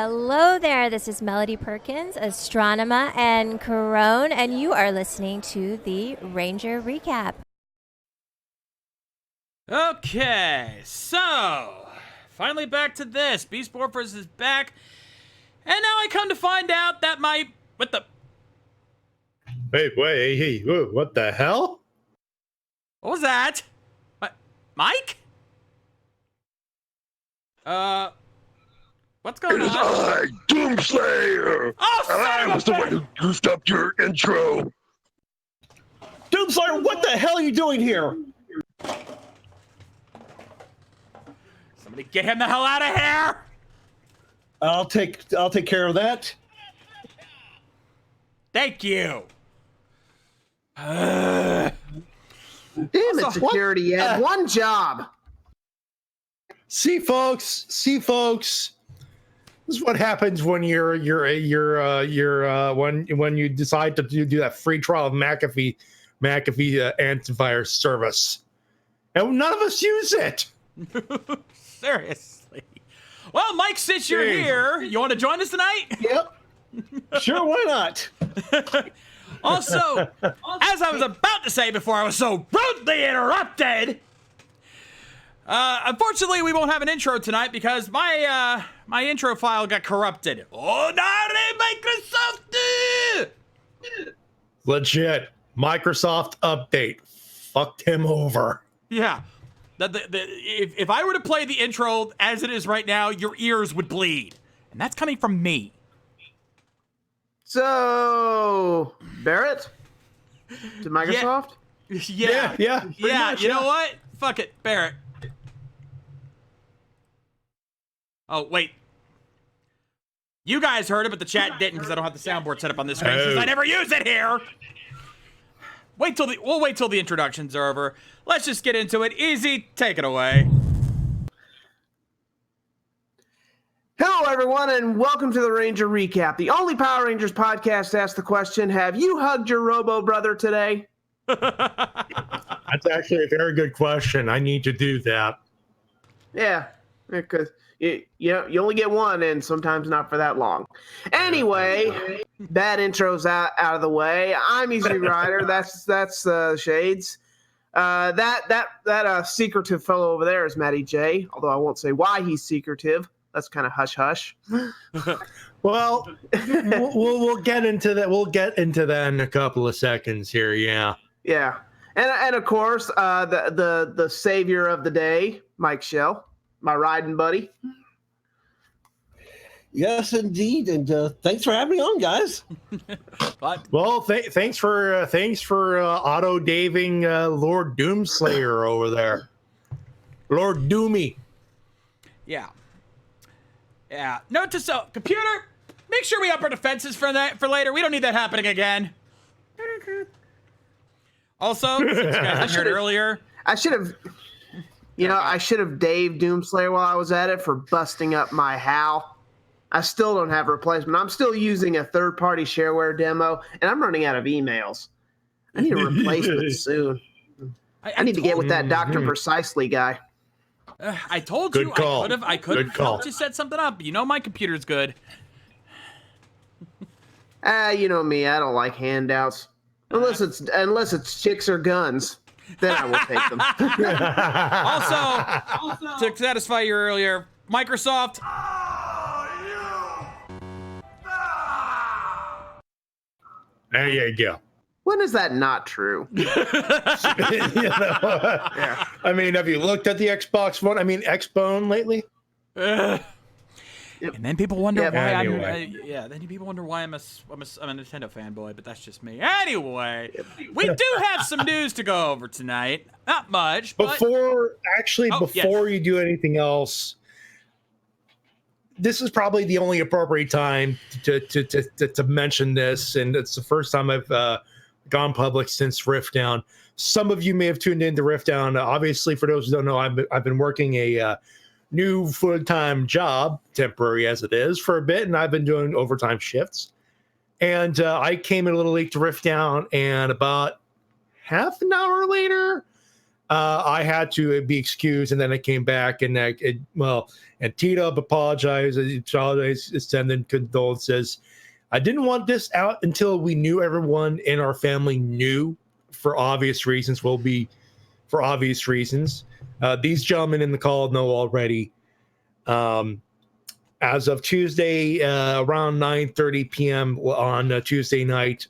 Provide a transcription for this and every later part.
hello there. This is Melody Perkins, Astronema, and Corone, and you are listening to the Ranger Recap. Okay, so finally back to this. Beast Morphers is back, and now I come to find out that what the hell? What was that? What, Mike? What's going on? It is I, Doomslayer! Oh, And I son of was a the one who goofed up your intro. Doomslayer, what the hell are you doing here? Somebody get him the hell out of here! I'll take care of that. Thank you. Damn it, security! You had one job. See, folks. This is what happens when when you decide to do that free trial of McAfee antivirus service, and none of us use it. Seriously. Well, Mike, since you're here, you want to join us tonight? Yep. Sure, why not? Also, as I was about to say before I was so rudely interrupted, unfortunately, we won't have an intro tonight because my intro file got corrupted. Oh, not Microsoft! Legit. Microsoft update. Fucked him over. Yeah. If I were to play the intro as it is right now, your ears would bleed. And that's coming from me. So, Barrett? To Microsoft? Yeah. Much, You know what? Fuck it. Barrett. Oh, wait. You guys heard it, but the chat didn't because I don't have the soundboard set up on this screen since I never use it here. We'll wait till the introductions are over. Let's just get into it. Easy, take it away. Hello, everyone, and welcome to the Ranger Recap, the only Power Rangers podcast to ask the question, have you hugged your Robo brother today? That's actually a very good question. I need to do that. Yeah, because you only get one, and sometimes not for that long. Anyway, bad intros out of the way. I'm Easy Rider. That's Shades. That secretive fellow over there is Matty Jay. Although I won't say why he's secretive. That's kind of hush hush. Well, we'll get into that. We'll get into that in a couple of seconds here. Yeah. Yeah, and of course the savior of the day, Mike Shell, my riding buddy. Yes, indeed, and thanks for having me on, guys. Well, thanks for auto-daving Lord Doomslayer over there, Lord Doomy. Yeah. Note to self, computer, make sure we up our defenses for later. We don't need that happening again. Also, since you guys heard earlier, I should have Dave Doomslayer while I was at it for busting up my HAL. I still don't have a replacement. I'm still using a third-party shareware demo, and I'm running out of emails. I need a replacement soon. I need to get with that Dr. Precisely guy. I told Good you call. I could have helped you set something up. You know my computer's good. You know me, I don't like handouts. Unless it's chicks or guns. Then I will take them. Also, to satisfy you earlier, Microsoft. There you go. When is that not true? Yeah. I mean, have you looked at the Xbox One? I mean, Xbone lately? And then people wonder why anyway. then people wonder why I'm a Nintendo fanboy, but that's just me. Anyway, we do have some news to go over tonight. Not much, but Before yes. you do anything else, this is probably the only appropriate time to mention this, and it's the first time I've gone public since Rift Down. Some of you may have tuned into Rift Down. Obviously, for those who don't know, I've been working a new full-time job, temporary as it is, for a bit, and I've been doing overtime shifts. And I came in a little late to Rift Down, and about half an hour later, I had to be excused, and then I came back, and and T-Dub apologized, sending condolences. I didn't want this out until we knew everyone in our family knew, for obvious reasons. For obvious reasons. These gentlemen in the call know already. As of Tuesday, around 9:30 p.m. on Tuesday night,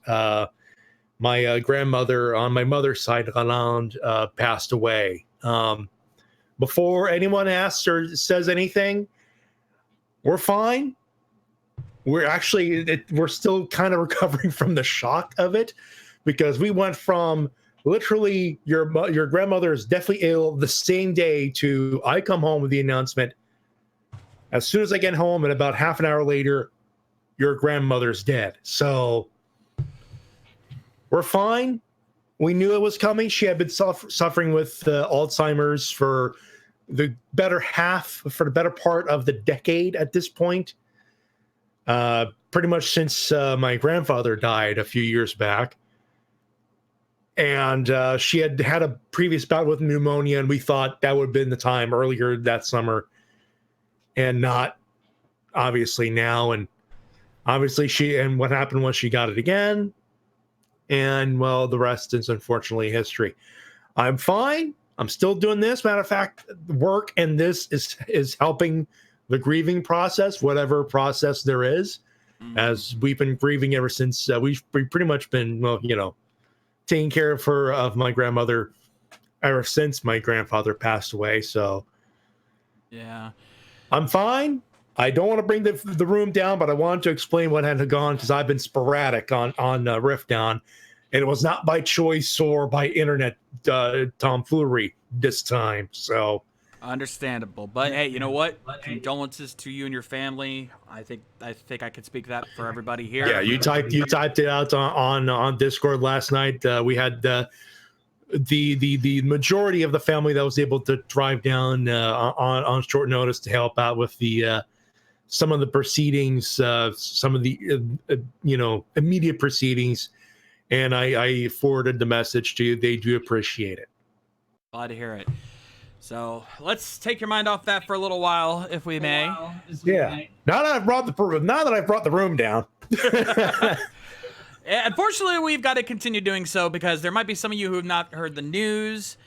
my grandmother on my mother's side, Roland, passed away. Before anyone asks or says anything, we're fine. We're still kind of recovering from the shock of it, because we went from literally your grandmother is definitely ill the same day to I come home with the announcement. As soon as I get home, and about half an hour later, your grandmother's dead. So we're fine. We knew it was coming. She had been suffering with Alzheimer's for the better part of the decade at this point. Pretty much since my grandfather died a few years back. And she had had a previous bout with pneumonia, and we thought that would have been the time earlier that summer, and not obviously now. And obviously what happened was she got it again. And well, the rest is unfortunately history. I'm fine. I'm still doing this. Matter of fact, work and this is helping the grieving process, whatever process there is, as we've been grieving ever since we've pretty much been, taking care of my grandmother ever since my grandfather passed away. So yeah, I'm fine. I don't want to bring the room down, but I wanted to explain what had gone, because I've been sporadic on Rift Down, and it was not by choice or by internet tomfoolery this time. So understandable. But hey, you know what? Condolences to you and your family. I think I could speak that for everybody here. Yeah, you typed it out on Discord last night. We had the majority of the family that was able to drive down on short notice to help out with the some of the proceedings, some of the immediate proceedings, and I forwarded the message to you. They do appreciate it. Glad to hear it. So let's take your mind off that for a little while, if we may. Yeah. Now that I've brought the room down. Unfortunately, we've got to continue doing so, because there might be some of you who have not heard the news.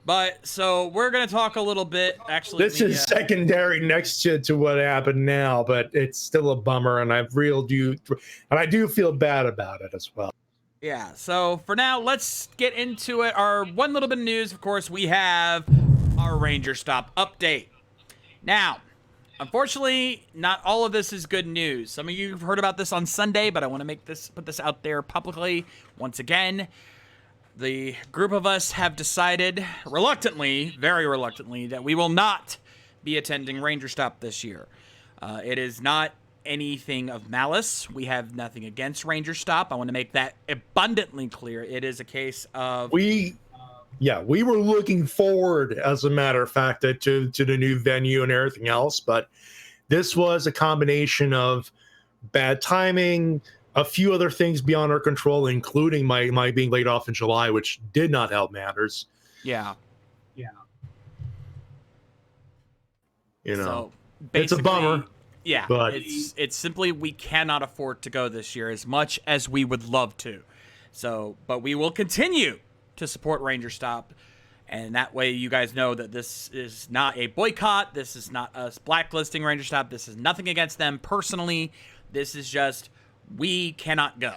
But so we're going to talk a little bit. Actually, this is secondary next to what happened now, but it's still a bummer, and I do feel bad about it as well. Yeah. So for now, let's get into it. Our one little bit of news, of course, we have our Ranger Stop update. Now, unfortunately, not all of this is good news. Some of you have heard about this on Sunday, but I want to put this out there publicly once again. The group of us have decided, reluctantly, very reluctantly, that we will not be attending Ranger Stop this year. It is not anything of malice. We have nothing against Ranger Stop. I want to make that abundantly clear. It is a case of... We were looking forward, as a matter of fact, to the new venue and everything else, but this was a combination of bad timing, a few other things beyond our control, including my being laid off in July, which did not help matters. Yeah. So it's a bummer. Yeah, but it's simply we cannot afford to go this year as much as we would love to. So, but we will continue to support Ranger Stop, and that way you guys know that this is not a boycott. This is not us blacklisting Ranger Stop. This is nothing against them personally. This is just we cannot go.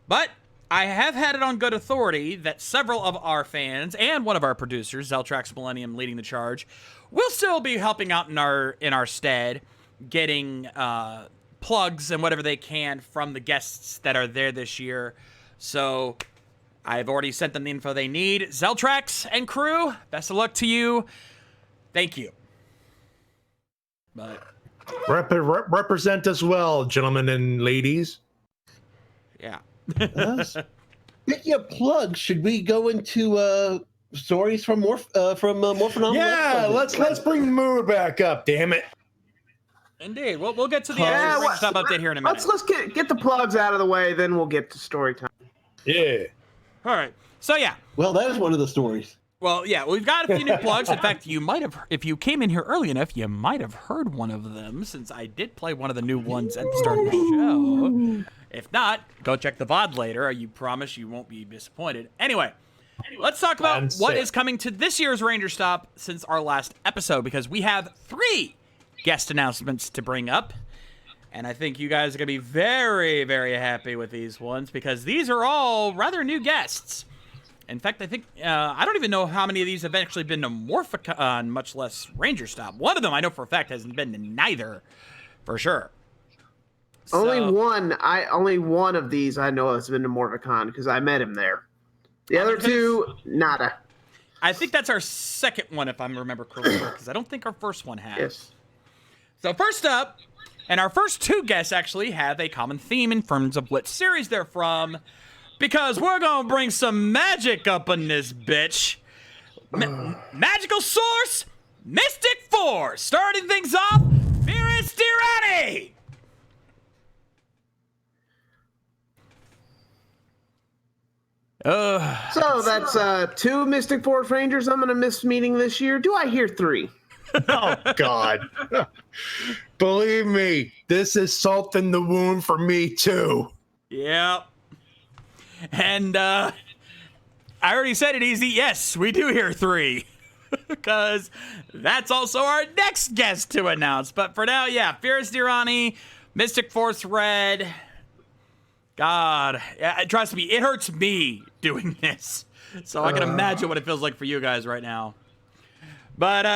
But I have had it on good authority that several of our fans and one of our producers, Zeltrax Millennium leading the charge, will still be helping out in our stead, getting plugs and whatever they can from the guests that are there this year. So I've already sent them the info they need. Zeltrax and crew, best of luck to you. Thank you. But represent us well, gentlemen and ladies. Yeah. Speaking of plugs, should we go into stories from Morphonom? Yeah, let's bring the mood back up. Damn it. Indeed. We'll get to the Ranger Stop update here in a minute. Let's get the plugs out of the way, then we'll get to story time. Yeah. All right. So yeah. Well, that is one of the stories. Well, yeah, we've got a few new plugs. In fact, you might have, if you came in here early enough, you might have heard one of them, since I did play one of the new ones at the start of the show. If not, go check the VOD later. You promise you won't be disappointed. Anyway, let's talk about what is coming to this year's Ranger Stop since our last episode, because we have 3 guest announcements to bring up. And I think you guys are going to be very, very happy with these ones, because these are all rather new guests. In fact, I think, I don't even know how many of these have actually been to Morphicon, much less Ranger Stop. One of them I know for a fact hasn't been to neither, for sure. Only one of these I know has been to Morphicon, because I met him there. The other 2, nada. I think that's our second one, if I remember correctly, because I don't think our first one has. Yes. So first up, and our first 2 guests actually have a common theme in terms of what series they're from, because we're gonna bring some magic up in this bitch. Magical Source, Mystic Force. Starting things off, Fierce Tirani. So that's 2 Mystic Force Rangers I'm going to miss meeting this year. Do I hear 3? Oh, God. Believe me, this is salt in the wound for me, too. Yep. And I already said it easy. Yes, we do hear 3. Because that's also our next guest to announce. But for now, yeah, Fierce Tirani, Mystic Force Red. God, trust me, it hurts me doing this. So I can imagine what it feels like for you guys right now. But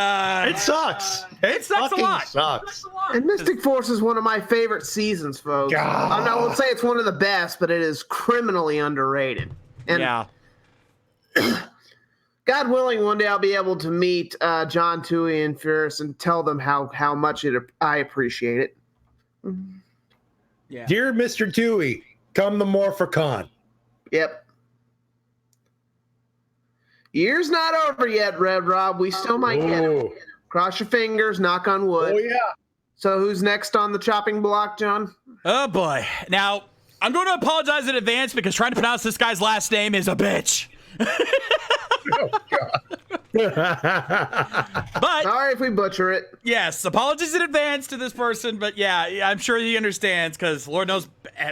it sucks. It sucks a lot. Sucks. And Mystic Force is one of my favorite seasons, folks. God. I won't say it's one of the best, but it is criminally underrated. And yeah. God willing, one day I'll be able to meet John, Tui, and Fierce and tell them how much I appreciate it. Yeah. Dear Mr. Dewey, come to Morphicon. Yep. Year's not over yet, Red Rob. We still might get him. Cross your fingers, knock on wood. Oh, yeah. So who's next on the chopping block, John? Oh, boy. Now, I'm going to apologize in advance because trying to pronounce this guy's last name is a bitch. Oh, God. But sorry if we butcher it. Yes, apologies in advance to this person, but yeah, I'm sure he understands because Lord knows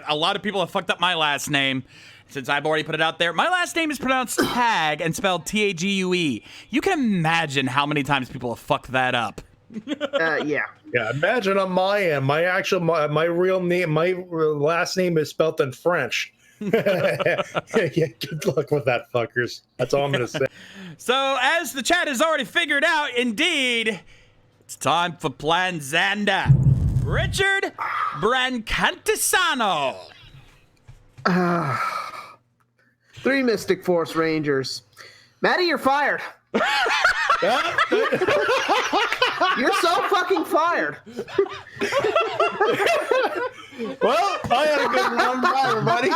a lot of people have fucked up my last name since I've already put it out there. My last name is pronounced Tag and spelled Tague. You can imagine how many times people have fucked that up. Yeah. Yeah, imagine on my end. My real name, my last name is spelled in French. Yeah, good luck with that, fuckers. That's all I'm gonna say. So, as the chat has already figured out, indeed, it's time for Plan Xander. Richard Brancantisano. 3 Mystic Force Rangers. Matty, you're fired. You're so fucking fired. Well, I had a good run. Bye, everybody.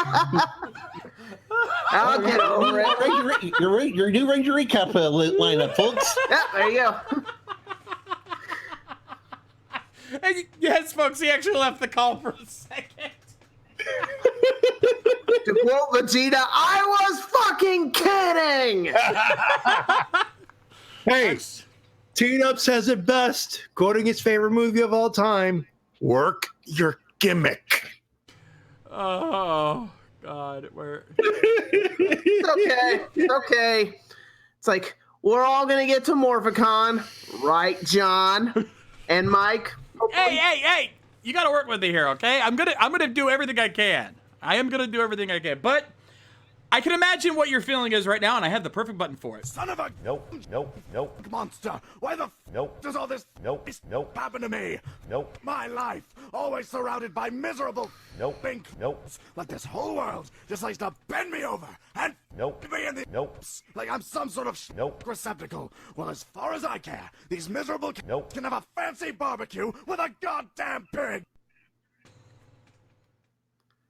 I'll get over it. Your new Ranger recap lineup, folks. Yep, there you go. Yes, folks, he actually left the call for a second. To quote Vegeta, I was fucking kidding. Hey, Teen-Up says it best, quoting his favorite movie of all time, work your gimmick. Oh, God. It's okay. It's okay. It's like, we're all going to get to Morphicon, right, John and Mike? Hey! You got to work with me here, okay? I'm gonna do everything I can. I am gonna do everything I can, but I can imagine what your feeling is right now, and I have the perfect button for it. Son of a nope monster. Why the does all this happen to me? My life always surrounded by miserable pink like this whole world just likes to bend me over and me in the like I'm some sort of receptacle. Well, as far as I care, these miserable can have a fancy barbecue with a goddamn pig.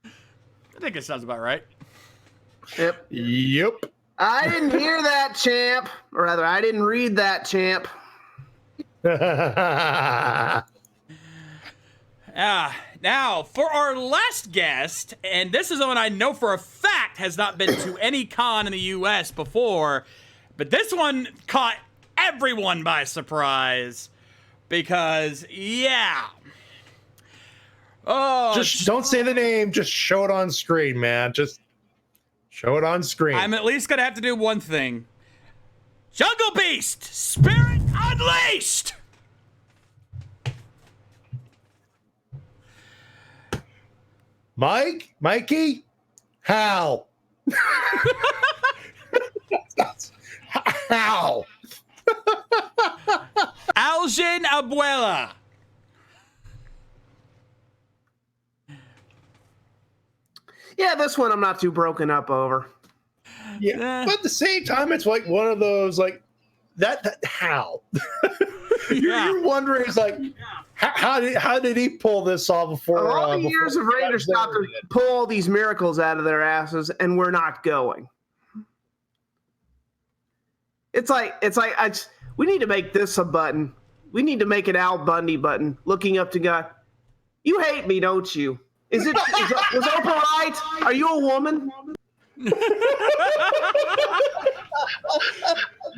I think it sounds about right. Yep. I didn't hear that, champ. Or rather, I didn't read that, champ. Now, for our last guest, and this is one I know for a fact has not been to any con in the U.S. before, But this one caught everyone by surprise because, yeah. Oh, Just don't say the name. Just show it on screen, man. Just show it on screen. I'm at least going to have to do one thing. Jungle Beast, Spirit Unleashed! Mikey, Hal. Hal. Algin Abuela. Yeah, this one I'm not too broken up over. Yeah, but at the same time, it's like one of those like that Hal. You're wondering, it's like how did he pull this off before? All the years of Raiders stopped to pull all these miracles out of their asses, and we're not going. It's like we need to make this a button. We need to make an Al Bundy button, looking up to God. You hate me, don't you? Was Oprah right? Are you a woman?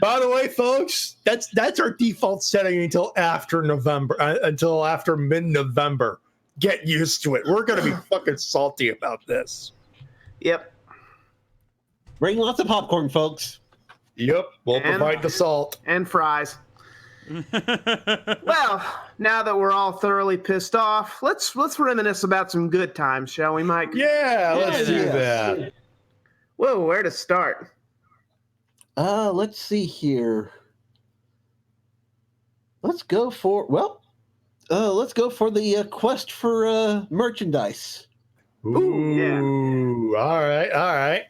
By the way, folks, that's our default setting until after November, until after mid-November. Get used to it. We're gonna be fucking salty about this. Yep. Bring lots of popcorn, folks. Yep, we'll provide the salt and fries. Well, now that we're all thoroughly pissed off, let's reminisce about some good times, shall we, Mike? Yeah, let's do that. Whoa, where to start? Let's see here. Let's go for the quest for merchandise. Ooh, yeah. All right.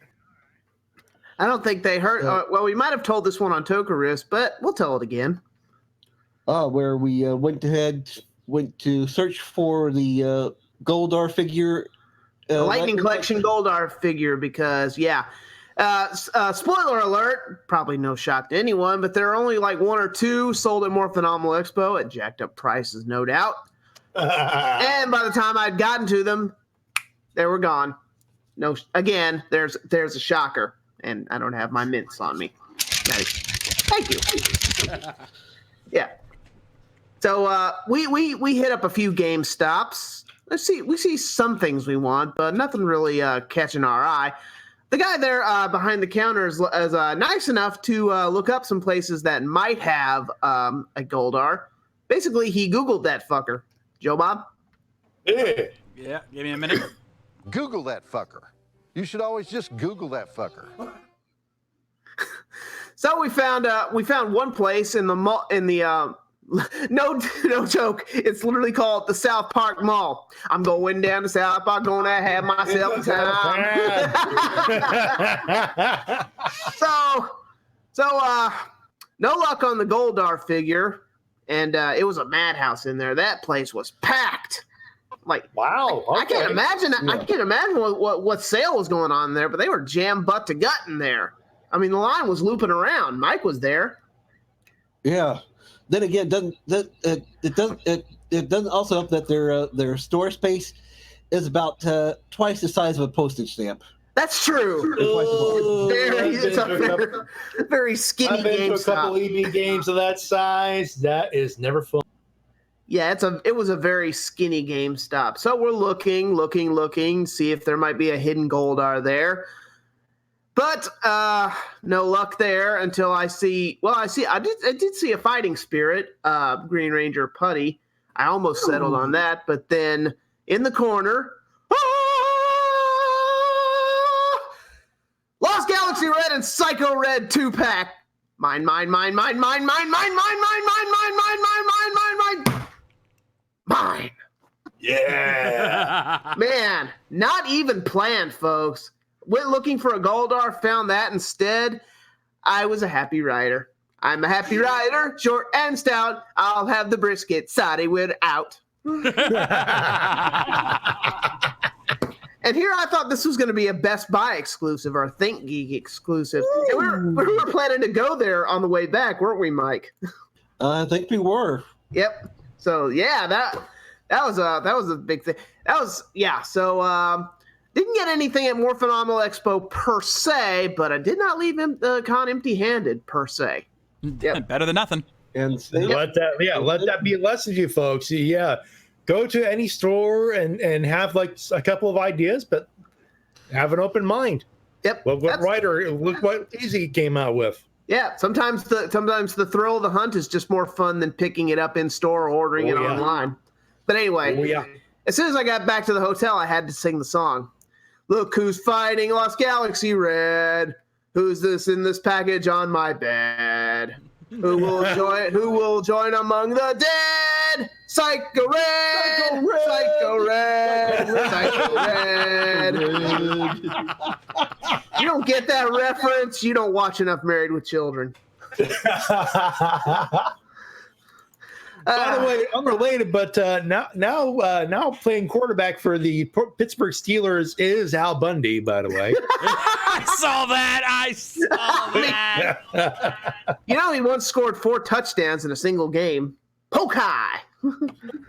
I don't think they heard. Well, we might have told this one on Tokaris, but we'll tell it again. Where we went to search for the Goldar figure. Lightning Collection Goldar figure, because, yeah. Spoiler alert, probably no shock to anyone, but there are only like one or two sold at More Phenomenal Expo at jacked up prices, no doubt. And by the time I'd gotten to them, they were gone. No, again, there's a shocker, and I don't have my mints on me. Nice. Thank you. Yeah. So we hit up a few GameStops. We see some things we want, but nothing really catching our eye. The guy there behind the counter is nice enough to look up some places that might have a Goldar. Basically, he Googled that fucker. Joe Bob? Yeah, give me a minute. Google that fucker. You should always just Google that fucker. So we found one place in the mall, no joke. It's literally called the South Park Mall. I'm going down to South Park, gonna have myself a time. So no luck on the Goldar figure, and it was a madhouse in there. That place was packed. Like, wow, okay. I can't imagine. Yeah. I can't imagine what sale was going on there, but they were jammed butt to gut in there. I mean, the line was looping around. Mike was there. Yeah. Then again, it doesn't also help that their store space is about twice the size of a postage stamp. That's true. It's a very skinny game. I've been to a couple EB games of that size. That is never fun. Yeah, it was a very skinny GameStop. So we're looking, see if there might be a hidden Goldar there. But no luck there until I did see a Fighting Spirit, Green Ranger Putty. I almost settled on that, but then in the corner, Lost Galaxy Red and Psycho Red 2-pack. Mine. Yeah. Man, not even planned, folks. Went looking for a Goldar, found that instead. I was a happy rider. I'm a happy rider, short and stout. I'll have the brisket, side without. And here I thought this was going to be a Best Buy exclusive or Think Geek exclusive. And we were planning to go there on the way back, weren't we, Mike? I think we were. Yep. So yeah, that was a big thing. So Didn't get anything at More Phenomenal Expo per se, but I did not leave the con empty-handed per se. Yep. Better than nothing. And Let that be a lesson to you folks. Yeah, go to any store and have like a couple of ideas, but have an open mind. Yep. Look what Easy came out with. Yeah, sometimes the thrill of the hunt is just more fun than picking it up in store or ordering it online. But anyway, as soon as I got back to the hotel, I had to sing the song. Look who's fighting Lost Galaxy Red. Who's this in this package on my bed? Who will join among the dead? Psycho Red! Psycho Red! Psycho Red! You don't get that reference, you don't watch enough Married with Children. By the way, unrelated, but now playing quarterback for the Pittsburgh Steelers is Al Bundy. By the way, I saw that. You know, he once scored 4 touchdowns in a single game. Poke high.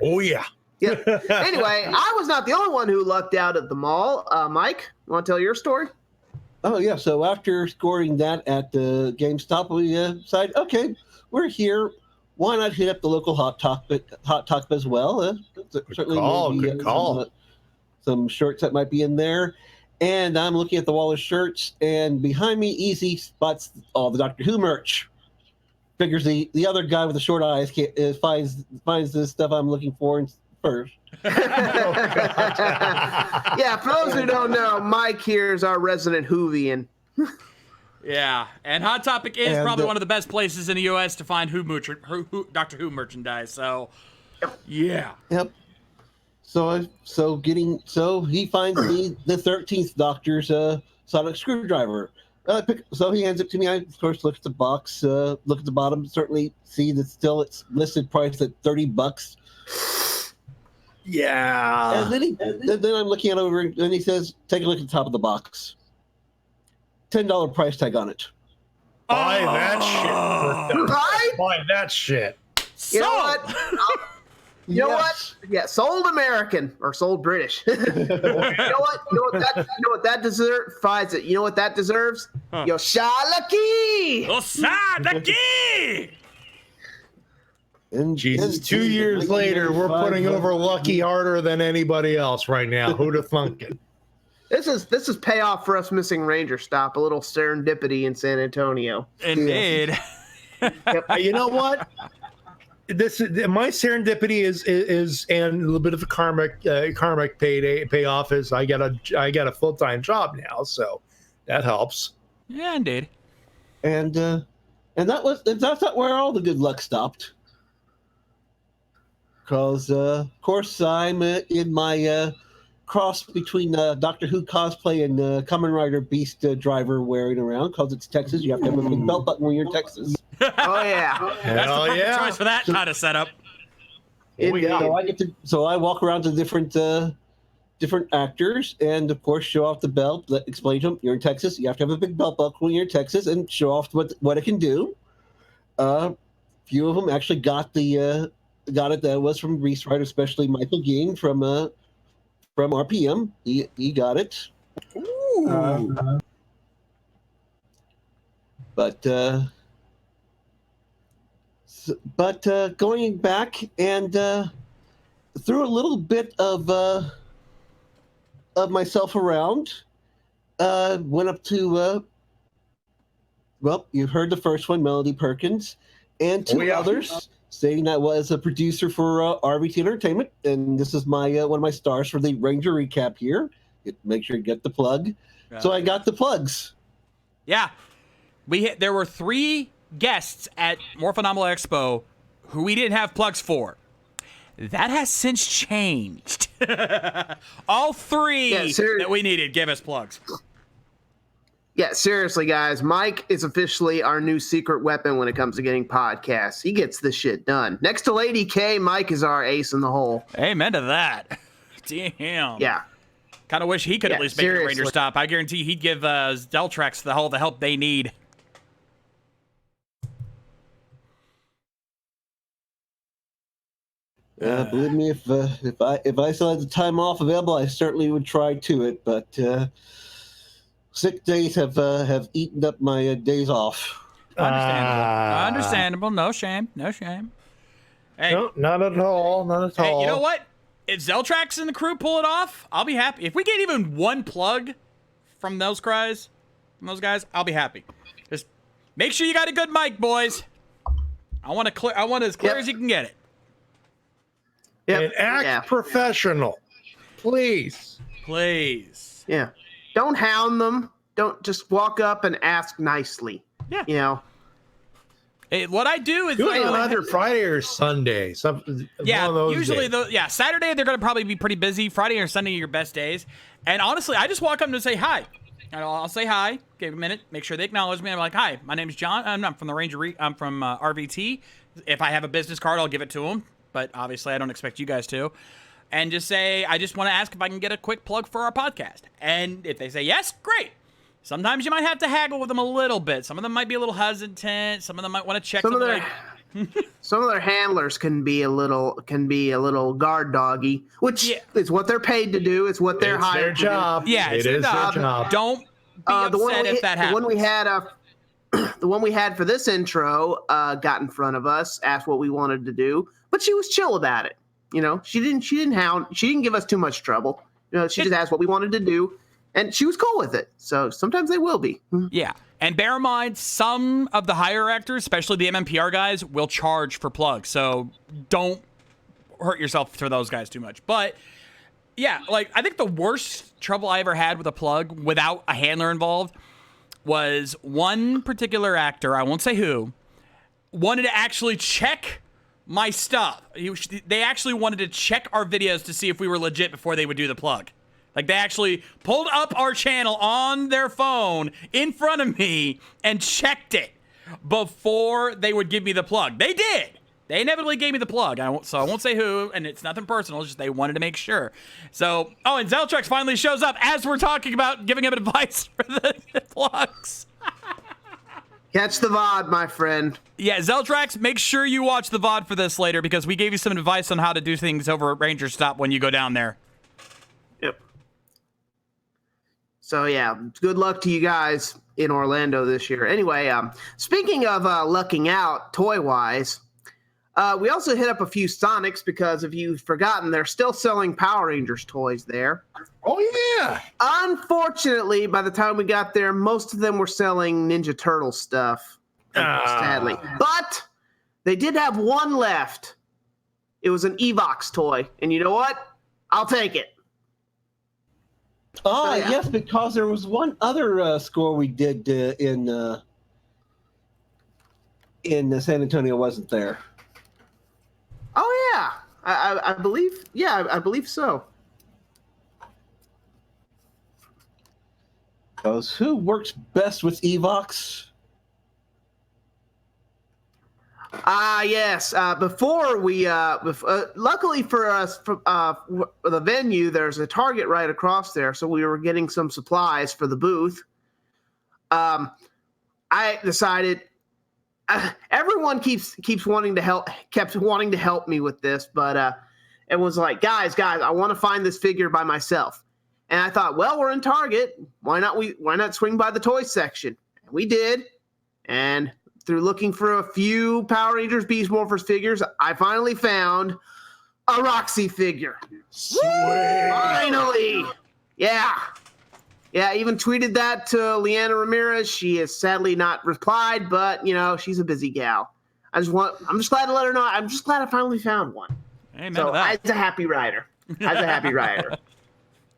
Oh yeah. Yeah. Anyway, I was not the only one who lucked out at the mall. Mike, you want to tell your story? Oh yeah. So after scoring that at the GameStop, we decided, okay, we're here. Why not hit up the local Hot Topic as well? Certainly, good call. Some shirts that might be in there. And I'm looking at the wall of shirts, and behind me, Easy spots all the Doctor Who merch. Figures the other guy with the short eyes finds the stuff I'm looking for first. Yeah, for those who don't know, Mike here is our resident Whovian. Yeah, and Hot Topic is probably one of the best places in the U.S. to find Doctor Who merchandise. So, yeah. Yep. So he finds me the 13th Doctor's sonic screwdriver. So he hands it to me. I of course look at the box, look at the bottom. Certainly see that still it's listed price at $30. Yeah. And then I'm looking at over, and he says, "Take a look at the top of the box. $10 price tag on it." Buy that shit. Right? Buy that shit. You know what? You know what? Yeah, sold American or sold British. You know what that deserves? You know what that deserves? Yoshalaki! Osadaki! And Jesus, 2 years later, we're putting over Lucky harder than anybody else right now. Who'd have thunk it? This is payoff for us missing Ranger Stop. A little serendipity in San Antonio. Indeed. You know what? This my serendipity is and a little bit of a karmic payoff is I got a full-time job now, so that helps. Yeah, indeed. And that's not where all the good luck stopped. Because of course I'm in my cross between Doctor Who cosplay and Kamen Rider Beast driver wearing around. Because it's Texas, you have to have a big belt button when you're in Texas. Oh yeah, that's the perfect choice for that kind of setup. So I walk around to different actors, and of course show off the belt. Explain to them you're in Texas. You have to have a big belt buckle when you're in Texas, and show off what it can do. Few of them actually got it. That was from Reese Rider, especially Michael Ging from RPM. He got it. Ooh. But going back and threw a little bit of myself around, went up to you heard the first one, Melody Perkins, and two others, saying that was a producer for RVT Entertainment, and this is my one of my stars for the Ranger recap here. Make sure you get the plug. So I got the plugs. Yeah, there were 3 guests at More Phenomenal Expo who we didn't have plugs for. That has since changed. All 3 that we needed gave us plugs. Yeah, seriously, guys. Mike is officially our new secret weapon when it comes to getting podcasts. He gets this shit done. Next to Lady K, Mike is our ace in the hole. Amen to that. Damn. Yeah. Kind of wish he could at least make the Ranger stop. I guarantee he'd give Deltrax the help they need. Believe me, if I still had the time off available, I certainly would try to it. But sick days have eaten up my days off. Understandable. No shame. No shame. Hey, No, not at all. Not at all. hey, you know what? If Zeltrax and the crew pull it off, I'll be happy. If we get even one plug from those guys, I'll be happy. Just make sure you got a good mic, boys. I want as clear as you can get it. And act professional, please. Please. Yeah. Don't hound them. Don't just walk up and ask nicely. Yeah. You know. Hey, what I do is Do it on either Friday or Sunday. One of those usually days. Saturday they're gonna probably be pretty busy. Friday or Sunday are your best days. And honestly, I just walk up and say hi. And I'll say hi, give a minute, make sure they acknowledge me. I'm like, hi, my name's John. I'm from the I'm from RVT. If I have a business card, I'll give it to them. But obviously, I don't expect you guys to. And just say, I just want to ask if I can get a quick plug for our podcast. And if they say yes, great. Sometimes you might have to haggle with them a little bit. Some of them might be a little hesitant. Some of them might want to check Some of their handlers can be a little guard doggy, which is what they're paid to do. It's what they're hired to do. Job. Yeah, it's their job. Don't be upset if that happens. The one we had for this intro got in front of us, asked what we wanted to do, but she was chill about it. You know, she didn't give us too much trouble. You know, she just asked what we wanted to do, and she was cool with it. So sometimes they will be. Yeah. And bear in mind, some of the higher actors, especially the MMPR guys, will charge for plugs. So don't hurt yourself for those guys too much. But yeah, like I think the worst trouble I ever had with a plug without a handler involved was one particular actor, I won't say who, wanted to actually check my stuff. They actually wanted to check our videos to see if we were legit before they would do the plug. Like, they actually pulled up our channel on their phone in front of me and checked it before they would give me the plug. They did. They inevitably gave me the plug. So I won't say who, and it's nothing personal. It's just they wanted to make sure. So, and Zeltrax finally shows up as we're talking about giving him advice for the plugs. Catch the VOD, my friend. Yeah, Zeltrax, make sure you watch the VOD for this later because we gave you some advice on how to do things over at Ranger Stop when you go down there. Yep. So, yeah, good luck to you guys in Orlando this year. Anyway, speaking of lucking out toy-wise, we also hit up a few Sonics because if you've forgotten, they're still selling Power Rangers toys there. Oh, yeah. Unfortunately, by the time we got there, most of them were selling Ninja Turtle stuff, sadly. But they did have one left. It was an Evox toy. And you know what? I'll take it. Oh, yeah. Yes, because there was one other score we did in San Antonio, wasn't there? Oh, yeah. I believe so. Because who works best with Evox? Yes. Before we, luckily for us, for the venue, there's a Target right across there, so we were getting some supplies for the booth. I decided everyone kept wanting to help me with this, but it was like, guys, I want to find this figure by myself. And I thought, well, we're in Target. Why not swing by the toy section? And we did. And through looking for a few Power Rangers Beast Morphers figures, I finally found a Roxy figure. Sweet. Finally. Yeah. Yeah, I even tweeted that to Leanna Ramirez. She has sadly not replied, but, she's a busy gal. I'm just glad to let her know. I'm just glad I finally found one. Amen so to that. As a happy rider.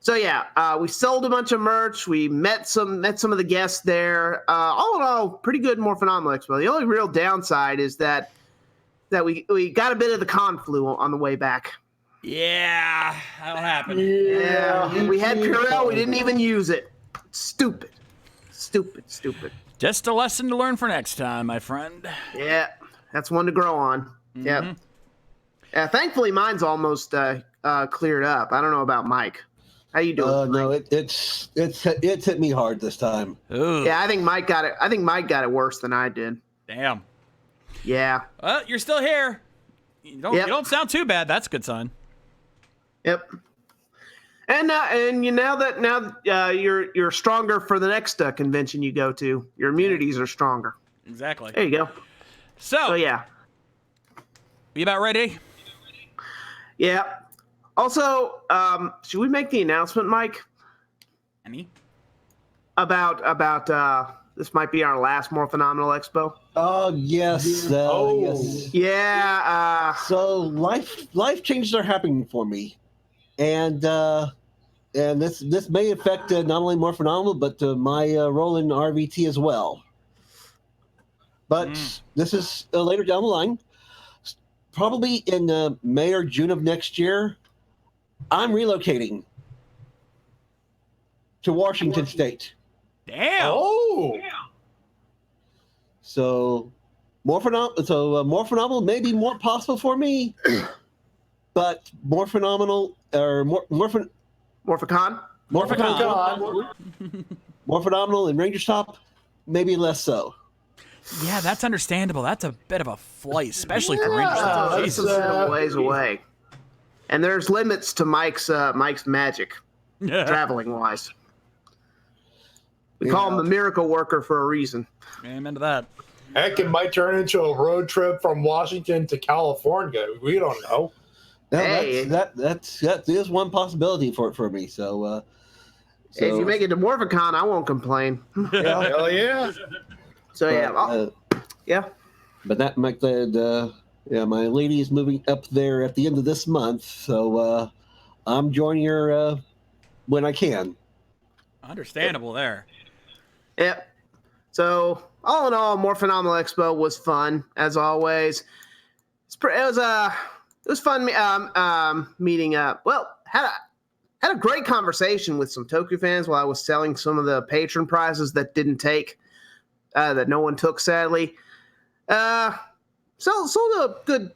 So yeah, we sold a bunch of merch. We met some of the guests there. All in all, pretty good Morphonomical Expo. The only real downside is that we got a bit of the con flu on the way back. Yeah, that'll happen. Yeah, we had Purell. We didn't even use it. Stupid. Just a lesson to learn for next time, my friend. Yeah, that's one to grow on. Mm-hmm. Yep. Yeah, thankfully mine's almost cleared up. I don't know about Mike. How you doing? No, it's hit me hard this time. Ooh. Yeah, I think Mike got it worse than I did. Damn. Yeah. Well, you're still here. You don't sound too bad. That's a good sign. Yep. And you now you're stronger for the next convention you go to. Your immunities are stronger. Exactly. There you go. So yeah. You about ready? Yeah. Also, should we make the announcement, Mike? Any? About this might be our last More Phenomenal Expo. Oh yes. Yes. Yeah. So life changes are happening for me, and this may affect not only More Phenomenal but my role in RVT as well. But this is later down the line, probably in May or June of next year. I'm relocating to Washington State. Damn. Oh. So more phenomenal may be more possible for me, but more phenomenal or Morphicon. more phenomenal and Ranger Stop, maybe less so. Yeah, that's understandable. That's a bit of a flight, especially for Ranger Stop. That's a ways away. And there's limits to Mike's magic, traveling wise. We call him the miracle worker for a reason. Amen to that. Heck, it might turn into a road trip from Washington to California. We don't know. No, Hey. that is one possibility for me. So If you make it to Morphicon, I won't complain. yeah, Hell yeah. So yeah. But that my lady is moving up there at the end of this month, so I'm joining her when I can. Understandable there. Yep. So all in all, More Phenomenal Expo was fun as always. It was fun meeting up. Well, had a great conversation with some Toku fans while I was selling some of the patron prizes that didn't take, that no one took, sadly. Sold a good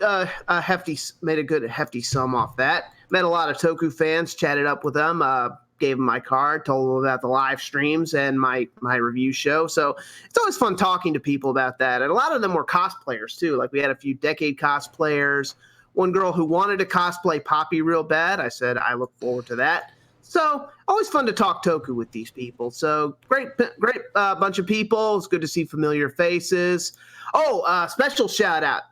made a good hefty sum off that. Met a lot of Toku fans, chatted up with them, gave them my card, told them about the live streams and my review show. So it's always fun talking to people about that. And a lot of them were cosplayers too. Like we had a few Decade cosplayers. One girl who wanted to cosplay Poppy real bad. I said, I look forward to that. So always fun to talk Toku with these people. So great bunch of people. It's good to see familiar faces. Oh, special shout out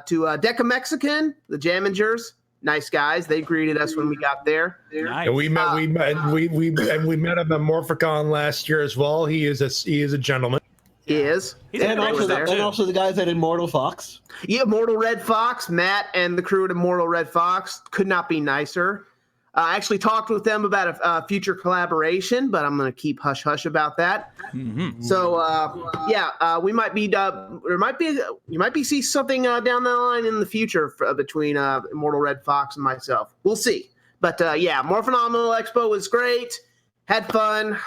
to Deca Mexican, the Jamingers. Nice guys. They greeted us when we got there. Nice. And we met him at Morphicon last year as well. He is a gentleman. He is. And also the guys at Immortal Fox. Yeah, Immortal Red Fox, Matt and the crew at Immortal Red Fox could not be nicer. I actually talked with them about a future collaboration, but I'm going to keep hush hush about that. Mm-hmm. So we might be you might be see something down the line in the future between Immortal Red Fox and myself. We'll see. But More Phenomenal Expo was great. Had fun.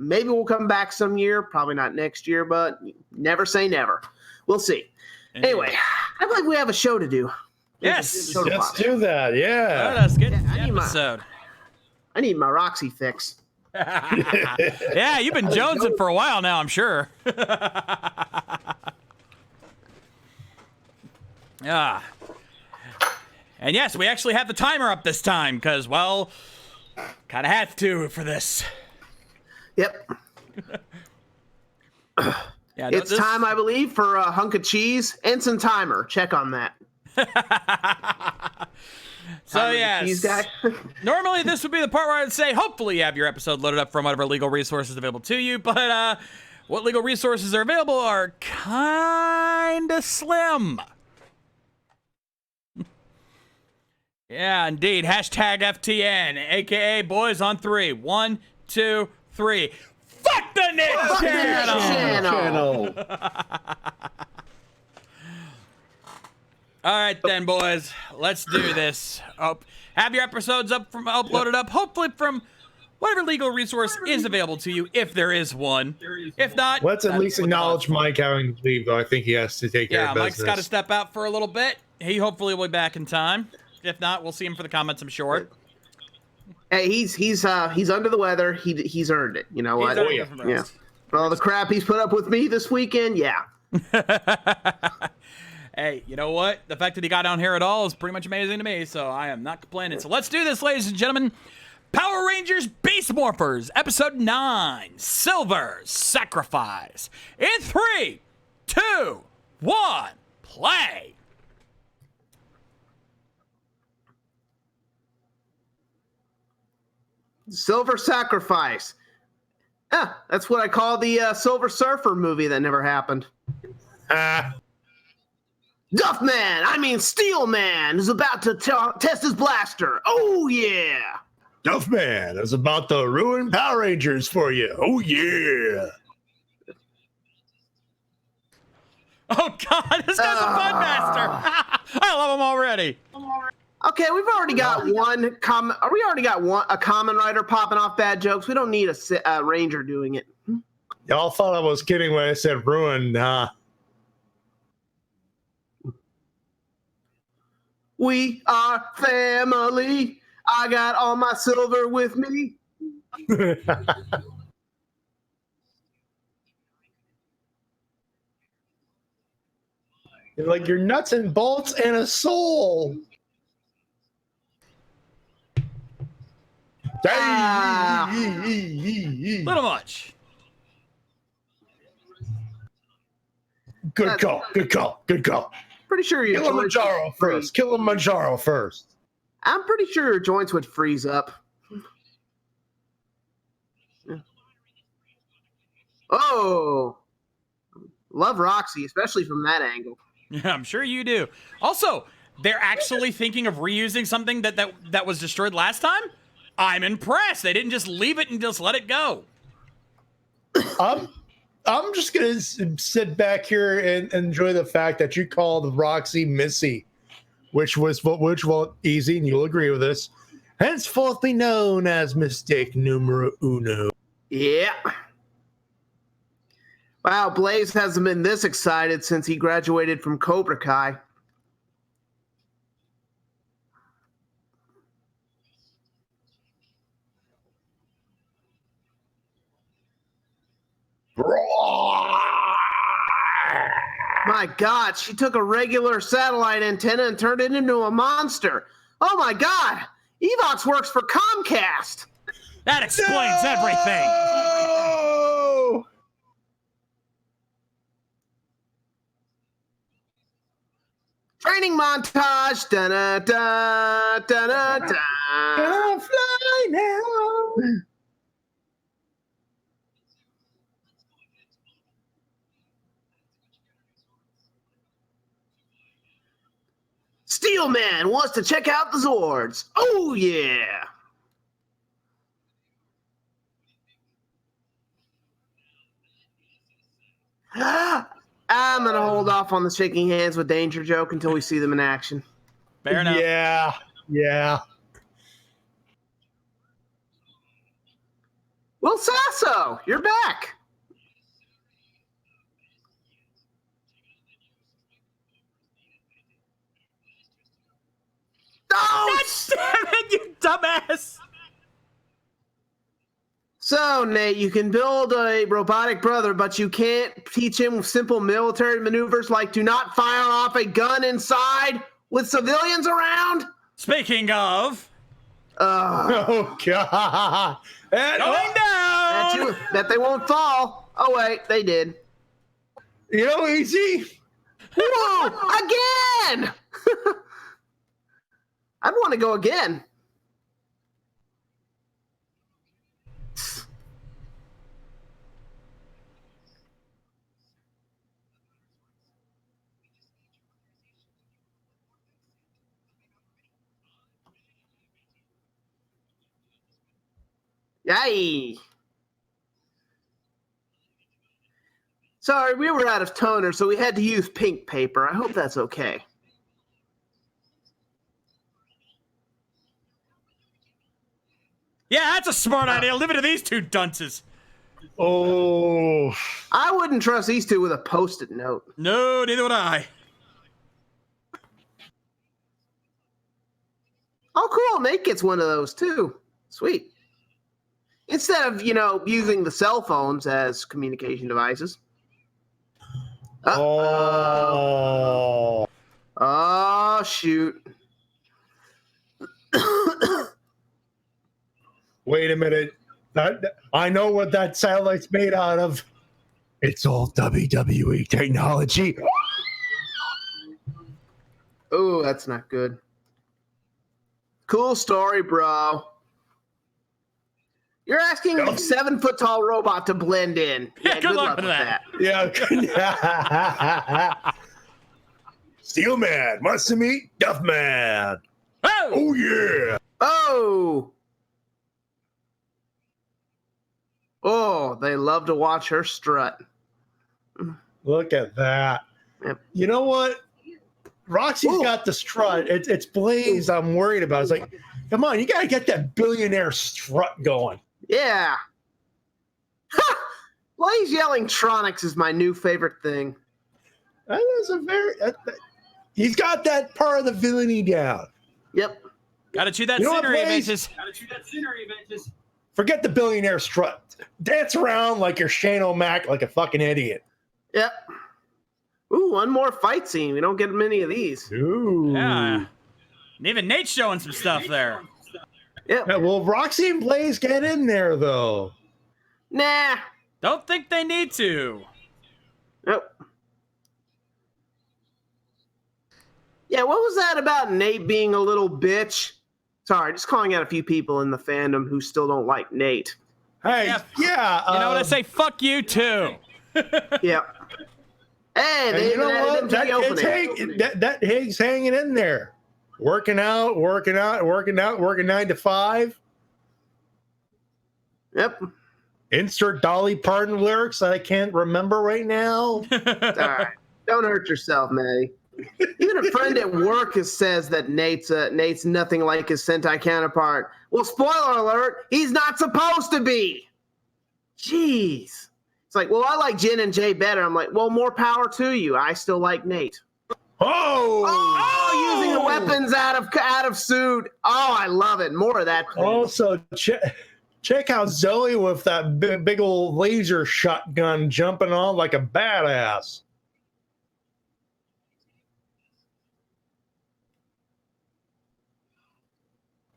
Maybe we'll come back some year. Probably not next year, but never say never. We'll see. Anyway, I believe we have a show to do. Yes. Let's do that. Yeah. Let us get Yeah, the episode. I need my Roxy fix. Yeah, you've been jonesing for a while now, I'm sure. Yeah. And yes, we actually have the timer up this time because, well, kind of have to for this. Yep. Yeah, It's time, I believe, for a hunk of cheese. Ensign timer. Check on that. So yes, Cheese guy. normally this would be the part where I'd say, hopefully you have your episode loaded up from whatever legal resources available to you, but what legal resources are available are kind of slim. Yeah, indeed. Hashtag FTN, aka Boys on 3. 1, 2, 3. Fuck the Nick channel! All right then, boys. Let's do this. Have your episodes uploaded up, hopefully from whatever legal resource is available to you, if there is one. If not, Let's at least acknowledge Mike having to leave, though. I think he has to take care of business. Mike's got to step out for a little bit. He hopefully will be back in time. If not, we'll see him for the comments, I'm sure. Hey, he's under the weather. He's earned it. You know what? Yeah. For all the crap he's put up with me this weekend, yeah. Hey, you know what? The fact that he got down here at all is pretty much amazing to me, so I am not complaining. So let's do this, ladies and gentlemen. Power Rangers Beast Morphers, Episode 9, Silver Sacrifice. In 3, 2, 1, play! Silver Sacrifice. Yeah, that's what I call the Silver Surfer movie that never happened. Steel Man is about to test his blaster. Oh, yeah. Duffman is about to ruin Power Rangers for you. Oh, yeah. Oh, God, this guy's a fun master. I love him already. Okay, we've already got a common writer popping off bad jokes. We don't need a Ranger doing it. Y'all thought I was kidding when I said ruined, huh? We are family. I got all my silver with me. You're like your nuts and bolts and a soul. Little much. Good call. Good call. Good call. Pretty sure your Kilimanjaro first. Kilimanjaro first. I'm pretty sure your joints would freeze up. Oh, love Roxy, especially from that angle. Yeah, I'm sure you do. Also, they're actually thinking of reusing something that was destroyed last time? I'm impressed. They didn't just leave it and just let it go. I'm just gonna sit back here and enjoy the fact that you called Roxy Missy, which was easy, and you'll agree with this. Henceforth be known as mistake numero uno. Yeah. Wow, Blaze hasn't been this excited since he graduated from Cobra Kai. My God, she took a regular satellite antenna and turned it into a monster. Oh my God, Evox works for Comcast. That explains everything. Training montage. Da-da-da, da-da-da. Gonna fly now. Steel Man wants to check out the Zords. Oh, yeah. I'm going to hold off on the shaking hands with Danger joke until we see them in action. Fair enough. Yeah. Will Sasso, you're back. God damn it, you dumbass! So, Nate, you can build a robotic brother, but you can't teach him simple military maneuvers like do not fire off a gun inside with civilians around? Speaking of... Oh, God. And, going down! Bet they won't fall. Oh, wait, they did. Easy. Whoa, again! I'd want to go again. Yay! Sorry, we were out of toner, so we had to use pink paper. I hope that's okay. Yeah, that's a smart idea. Leave it to these two dunces. Oh. I wouldn't trust these two with a Post-it note. No, neither would I. Oh, cool. Nate gets one of those, too. Sweet. Instead of, using the cell phones as communication devices. Oh. shoot. Wait a minute. I know what that satellite's made out of. It's all WWE technology. Oh, that's not good. Cool story, bro. You're asking a 7-foot-tall robot to blend in. Yeah, good luck with that. Yeah. Steel Man wants to meet Duff Man. Oh! Oh yeah. Oh. Oh, they love to watch her strut. Look at that. Yep. You know what? Roxy's got the strut. It's Blaze I'm worried about. It's like, come on, you got to get that billionaire strut going. Yeah. Blaze yelling Tronics is my new favorite thing. That is a very... he's got that part of the villainy down. Yep. Gotta chew that You know what, scenery, Blaze? Aventus. Forget the billionaire strut. Dance around like you're Shane O'Mac like a fucking idiot. Yep. Ooh, one more fight scene. We don't get many of these. Ooh. Yeah. And even Nate's showing some stuff there. Yep. Yeah, well, Roxy and Blaze get in there, though. Nah. Don't think they need to. Nope. Yeah, what was that about Nate being a little bitch? Sorry, just calling out a few people in the fandom who still don't like Nate. Hey, yeah. You know what I say? Fuck you, too. Yep. Hey, And they you know even added him what? to the opening. That Higgs hanging in there. Working 9 to 5. Yep. Insert Dolly Parton lyrics that I can't remember right now. All right. Don't hurt yourself, Matty. Even a friend at work says that Nate's nothing like his Sentai counterpart. Well, spoiler alert, he's not supposed to be. Jeez. It's like, well, I like Jin and Jay better. I'm like, well, more power to you. I still like Nate. Oh, Using the weapons out of suit. Oh, I love it. More of that, please. Also, check out Zoe with that big old laser shotgun jumping on like a badass.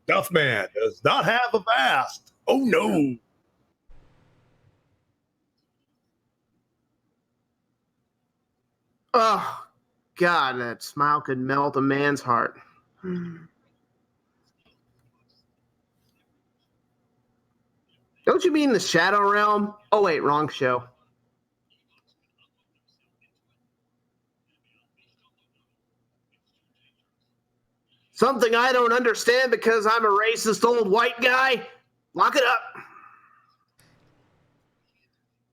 Duffman does not have a vast. Oh no. Oh, God, that smile could melt a man's heart. Don't you mean the Shadow Realm? Oh, wait, wrong show. Something I don't understand because I'm a racist old white guy? Lock it up.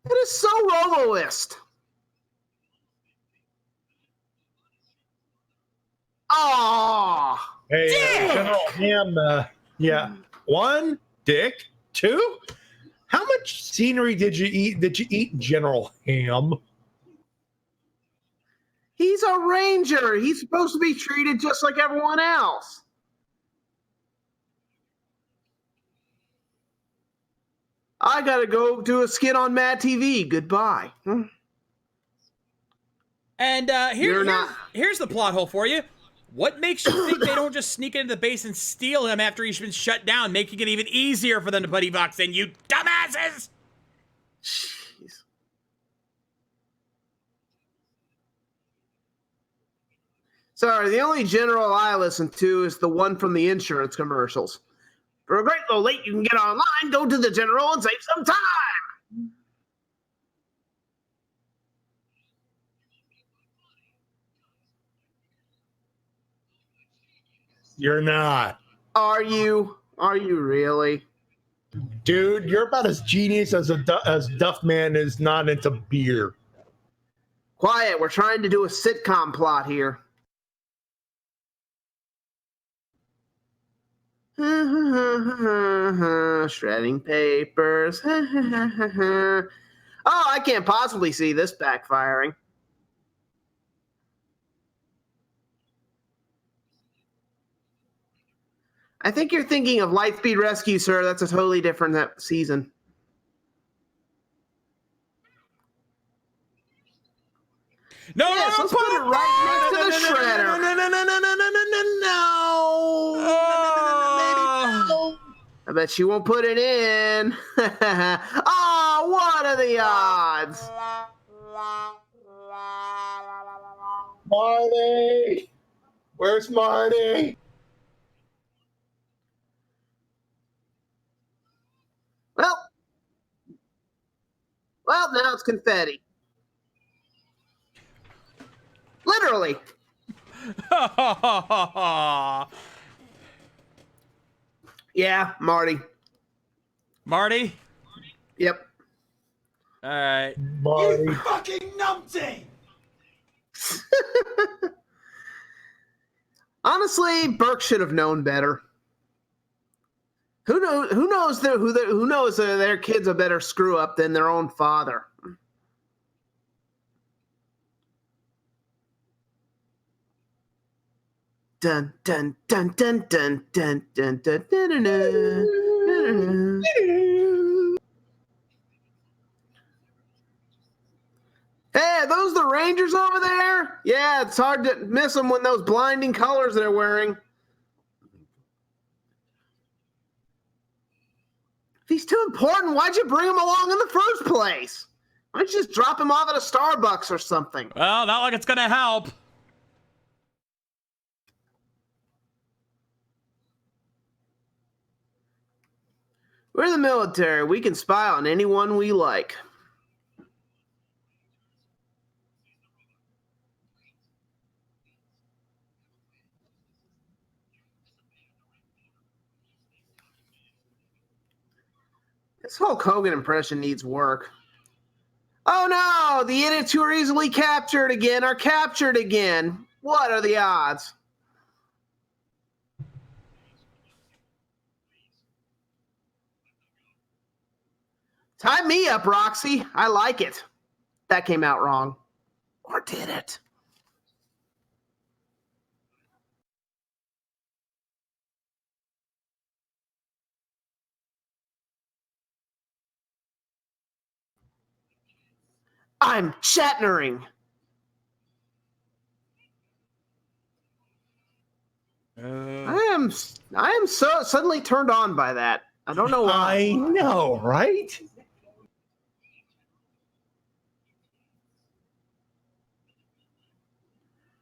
It is so Roloist. Oh, Hey, General Ham. Yeah. 1, Dick. 2. How much scenery did you eat, General Ham? he's a ranger. He's supposed to be treated just like everyone else. I gotta go do a skit on Mad TV. Goodbye. And here's the plot hole for you. What makes you think they don't just sneak into the base and steal him after he's been shut down, making it even easier for them to put Evox in, you dumbasses? Jeez. Sorry, the only general I listen to is the one from the insurance commercials. For a great low rate you can get online, go to the general and save some time. You're not. Are you? Are you really? Dude, you're about as genius as Duffman is not into beer. Quiet, we're trying to do a sitcom plot here. Shredding papers. Oh, I can't possibly see this backfiring. I think you're thinking of Lightspeed Rescue, sir. That's a totally different season. No, Yes, no, let's put it right next to the shredder. Oh. I bet you won't put it in. Oh, what are the odds? Marty! Where's Marty? Well, now it's confetti. Literally. Yeah, Marty. Marty? Yep. All right. Marty. Fucking numpty! Honestly, Burke should have known better. Who knows their kid's a better screw up than their own father. Dun dun dun dun dun dun dun dun dun dun dun. Hey, are those the Rangers over there? Yeah, it's hard to miss them when those blinding colors they're wearing. If he's too important, why'd you bring him along in the first place? Why don't you just drop him off at a Starbucks or something? Well, not like it's going to help. We're the military. We can spy on anyone we like. This Hulk Hogan impression needs work. Oh no! The idiots who are easily captured again are captured again. What are the odds? Tie me up, Roxy. I like it. That came out wrong. Or did it? I'm Shatnering. I am so suddenly turned on by that. I don't know why. I know, right?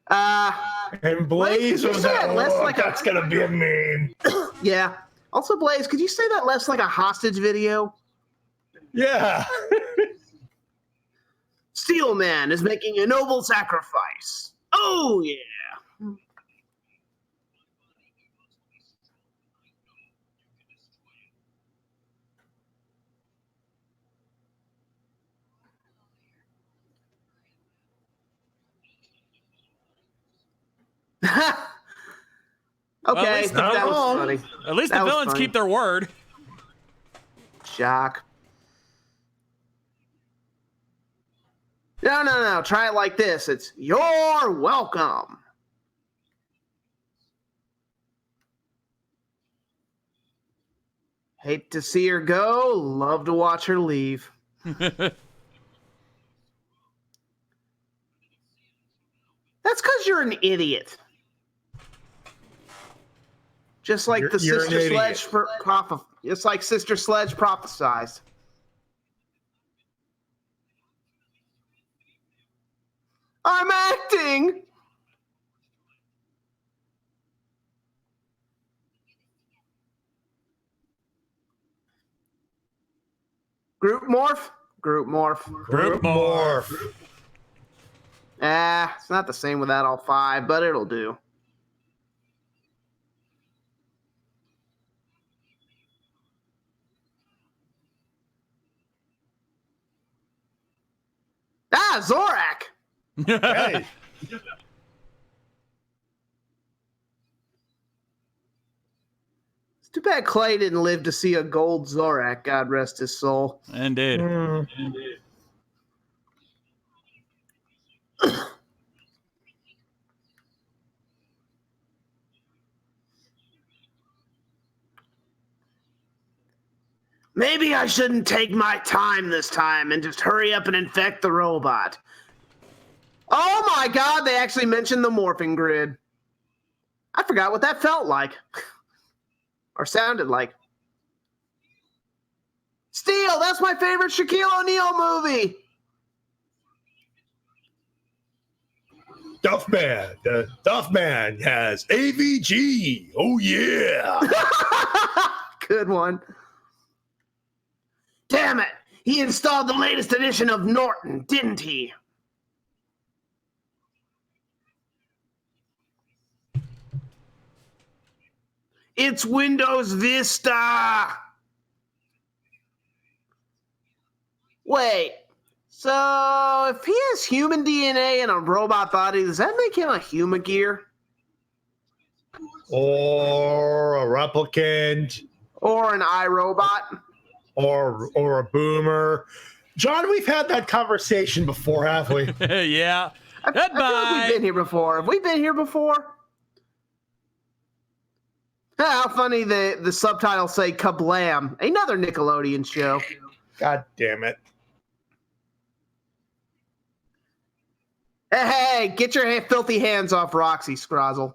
And Blaze could you was say that that less like a- that's gonna be a meme. Yeah. Also, Blaze, could you say that less like a hostage video? Yeah. Steel Man is making a noble sacrifice. Oh, yeah. Okay, least that was funny. At least That the was villains funny. keep their word. Shock. No. Try it like this. It's you're welcome. Hate to see her go. Love to watch her leave. That's because you're an idiot. Just like You're the an Sister idiot. Sledge it's like Sister Sledge prophesized. I'm acting. Group morph? Group morph. Group morph. It's not the same without all five, but it'll do. Zorak! Hey. It's too bad Clay didn't live to see a gold Zorak, God rest his soul. Indeed. Maybe I shouldn't take my time this time and just hurry up and infect the robot. Oh my God, they actually mentioned the morphing grid. I forgot what that felt like. Or sounded like. Steel, that's my favorite Shaquille O'Neal movie. Duffman. The Duffman has AVG. Oh, yeah. Good one. Damn it. He installed the latest edition of Norton, didn't he? It's Windows Vista. Wait. So, if he has human DNA and a robot body, does that make him a human gear? Or a replicant. Or an iRobot? Or a boomer. John, we've had that conversation before, have we? Yeah. I feel like we've been here before. Have we been here before? How funny the subtitles say Kablam, another Nickelodeon show. God damn it. Hey, get your filthy hands off Roxy, Scrozzle.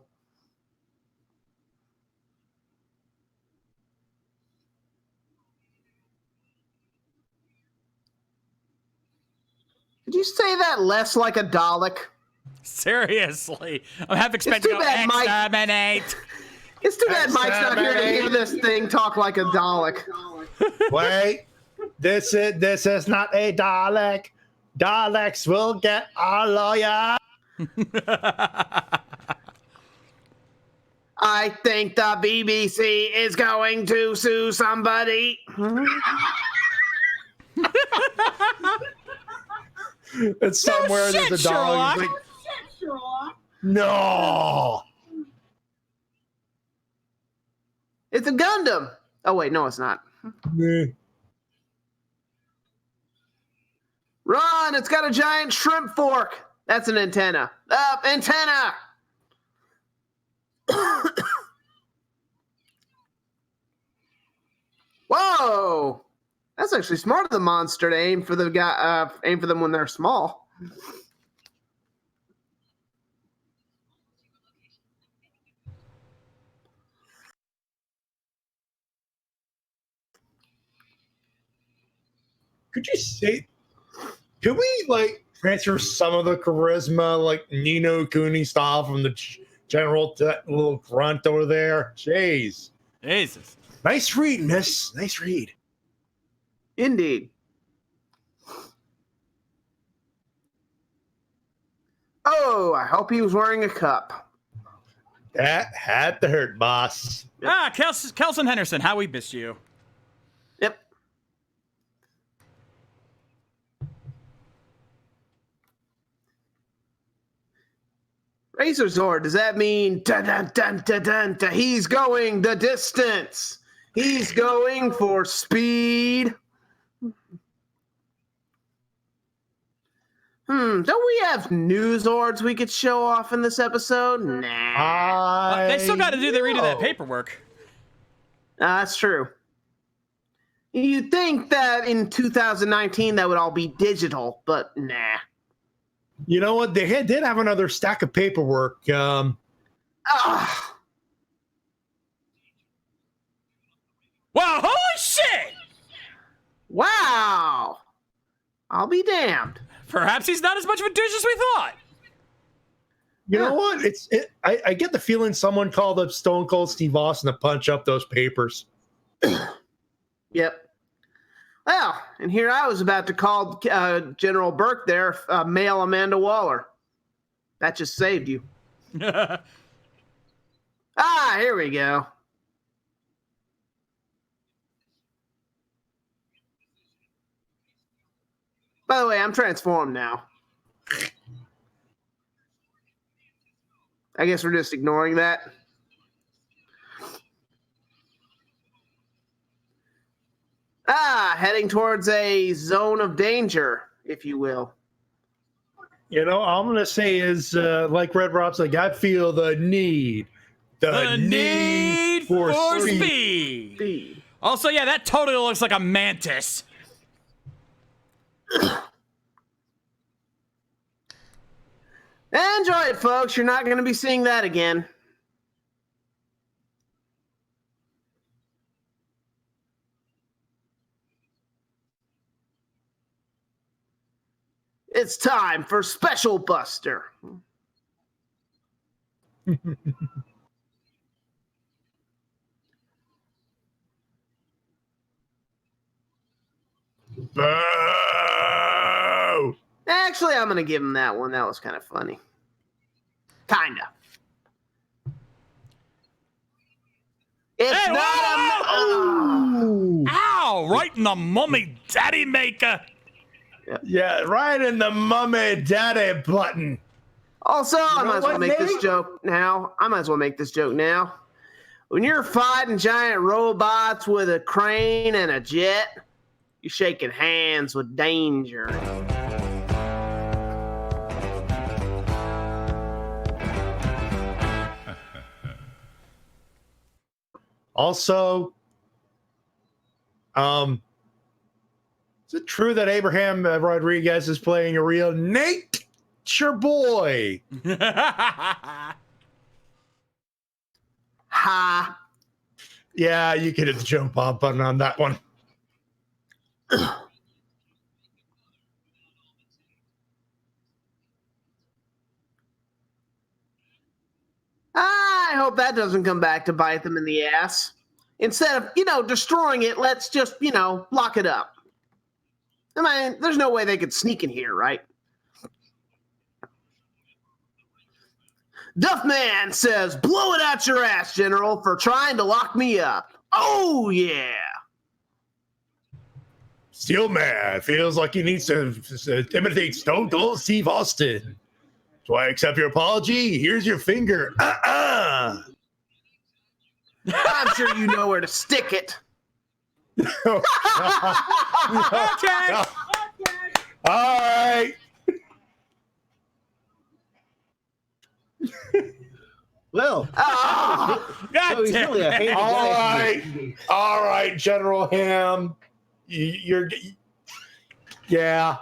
Did you say that less like a Dalek? Seriously. I'm half expecting too bad Mike- exterminate. It's too bad Mike's not here to hear this thing talk like a Dalek. Wait. This is not a Dalek. Daleks will get our lawyer. I think the BBC is going to sue somebody. It's somewhere shit, there's a dog. Sherlock. No. It's a Gundam. Oh, wait, no, it's not. Run, it's got a giant shrimp fork. That's an antenna. Up, antenna. Whoa. That's actually smart of the monster to aim for the guy, aim for them when they're small. Could you say? Could we like transfer some of the charisma, like Nino Cooney style, from the general to that little grunt over there? Jeez. Jesus. Nice read, miss. Nice read. Indeed. Oh, I hope he was wearing a cup. That had to hurt, boss. Ah, Kelson Henderson, how we missed you. Yep. Razor Zord, does that mean dun, dun, dun, dun, dun, dun, he's going the distance? He's going for speed. Don't we have news Zords we could show off in this episode? Nah. They still got to do the read of that paperwork. That's true. You'd think that in 2019 that would all be digital, but nah. You know what? They did have another stack of paperwork. Whoa, holy shit! Wow. I'll be damned. Perhaps he's not as much of a douche as we thought. You know what? I get the feeling someone called up Stone Cold Steve Austin to punch up those papers. Yep. Well, and here I was about to call General Burke there, male Amanda Waller. That just saved you. Here we go. By the way, I'm transformed now. I guess we're just ignoring that. Heading towards a zone of danger, if you will. You know, all I'm going to say is, like Red Rob's like, I feel the need. The need for speed. Also, yeah, that totally looks like a mantis. Enjoy it, folks. You're not going to be seeing that again. It's time for Special Buster. Boo! Actually, I'm going to give him that one. That was kind of funny. Kinda. It's Hey, not whoa! Ow! Right in the mummy daddy maker. Yeah, right in the mummy daddy button. Also, I might as well what, make this Nate? joke now. When you're fighting giant robots with a crane and a jet, you're shaking hands with danger. Also, is it true that Abraham Rodriguez is playing a real nature boy? Ha! Yeah, you can hit the jump off button on that one. I hope that doesn't come back to bite them in the ass. Instead of, destroying it, let's just, lock it up. I mean, there's no way they could sneak in here, right? Duffman says, blow it out your ass, General, for trying to lock me up. Oh, yeah. Steelman feels like he needs to imitate Stone Cold Steve Austin. So I accept your apology. Here's your finger. I'm sure you know where to stick it. Okay. All right. Well, Oh, God so he's damn really a it. handy All guy. right. All right, General Ham. You're. Yeah.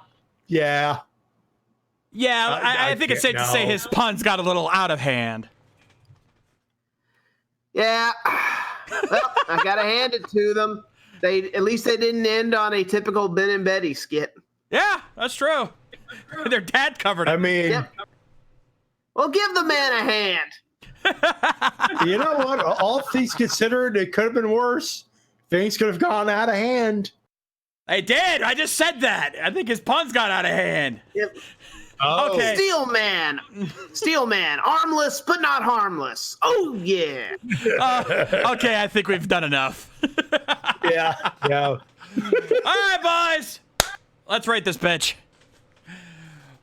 Yeah, I think it's safe to say his puns got a little out of hand. yeah. Well, I gotta hand it to them. At least they didn't end on a typical Ben and Betty skit. Yeah, that's true. Their dad covered it. I mean, Yep. Well, give the man a hand. you know what? All things considered, it could have been worse. Things could have gone out of hand. I did. I just said that. I think his puns got out of hand. Yep. Oh. Okay. Steel man, armless but not harmless. Oh yeah. Okay, I think we've done enough. Yeah. All right, boys. Let's rate this bitch.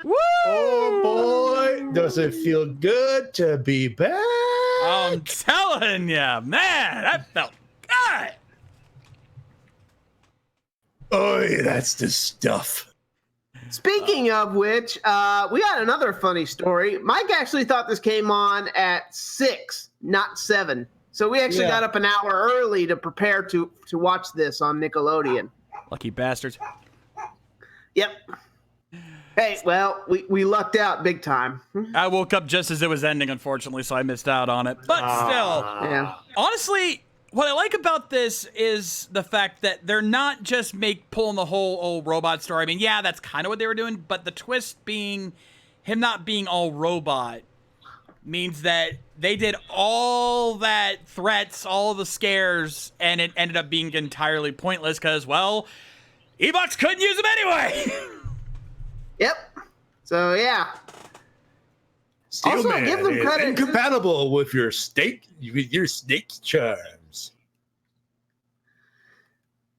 Woo! Oh boy, does it feel good to be back? I'm telling you, man, that felt good. Oh, that's the stuff. Speaking of which, we got another funny story. Mike actually thought this came on at 6, not 7. So we actually got up an hour early to prepare to watch this on Nickelodeon. Lucky bastards. Yep. Hey, well, we lucked out big time. I woke up just as it was ending, unfortunately, so I missed out on it. But still, Yeah. honestly, what I like about this is the fact that they're not just pulling the whole old robot story. I mean, yeah, that's kind of what they were doing, but the twist being him not being all robot means that they did all that threats, all the scares, and it ended up being entirely pointless because, well, Evox couldn't use them anyway. Yep. So yeah. Also, Steelman give them is credit. incompatible with your snake charms.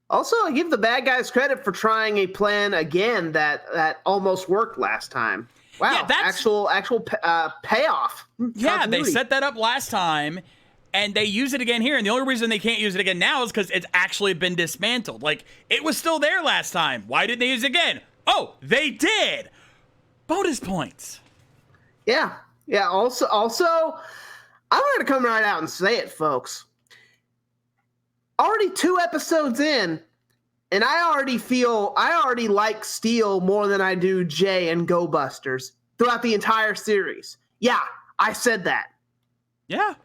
Also, I give the bad guys credit for trying a plan again that almost worked last time. Wow, Yeah, that's- actual payoff. Yeah, they Continuity. set that up last time, and they use it again here. And the only reason they can't use it again now is because it's actually been dismantled. Like, it was still there last time. Why didn't they use it again? Oh, they did. Bonus points. Yeah. Also, I'm going to come right out and say it, folks. Already 2 episodes in, and I already like Steel more than I do Jay and Go Busters. throughout the entire series. Yeah, I said that. Yeah.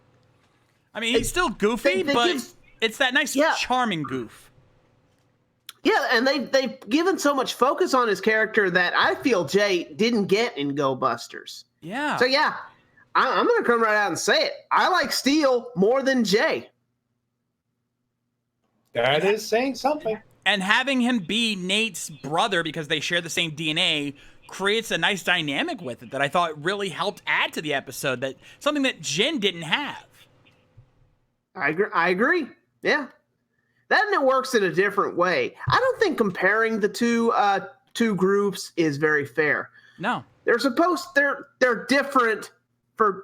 I mean, he's still goofy, but it's that nice, charming goof. Yeah, and they've given so much focus on his character that I feel Jay didn't get in Go Busters. Yeah. So yeah, I'm going to come right out and say it. I like Steel more than Jay. That is saying something. And having him be Nate's brother because they share the same DNA creates a nice dynamic with it that I thought really helped add to the episode. That something that Jin didn't have. I agree. Yeah. Then it works in a different way. I don't think comparing the two groups is very fair. No. They're different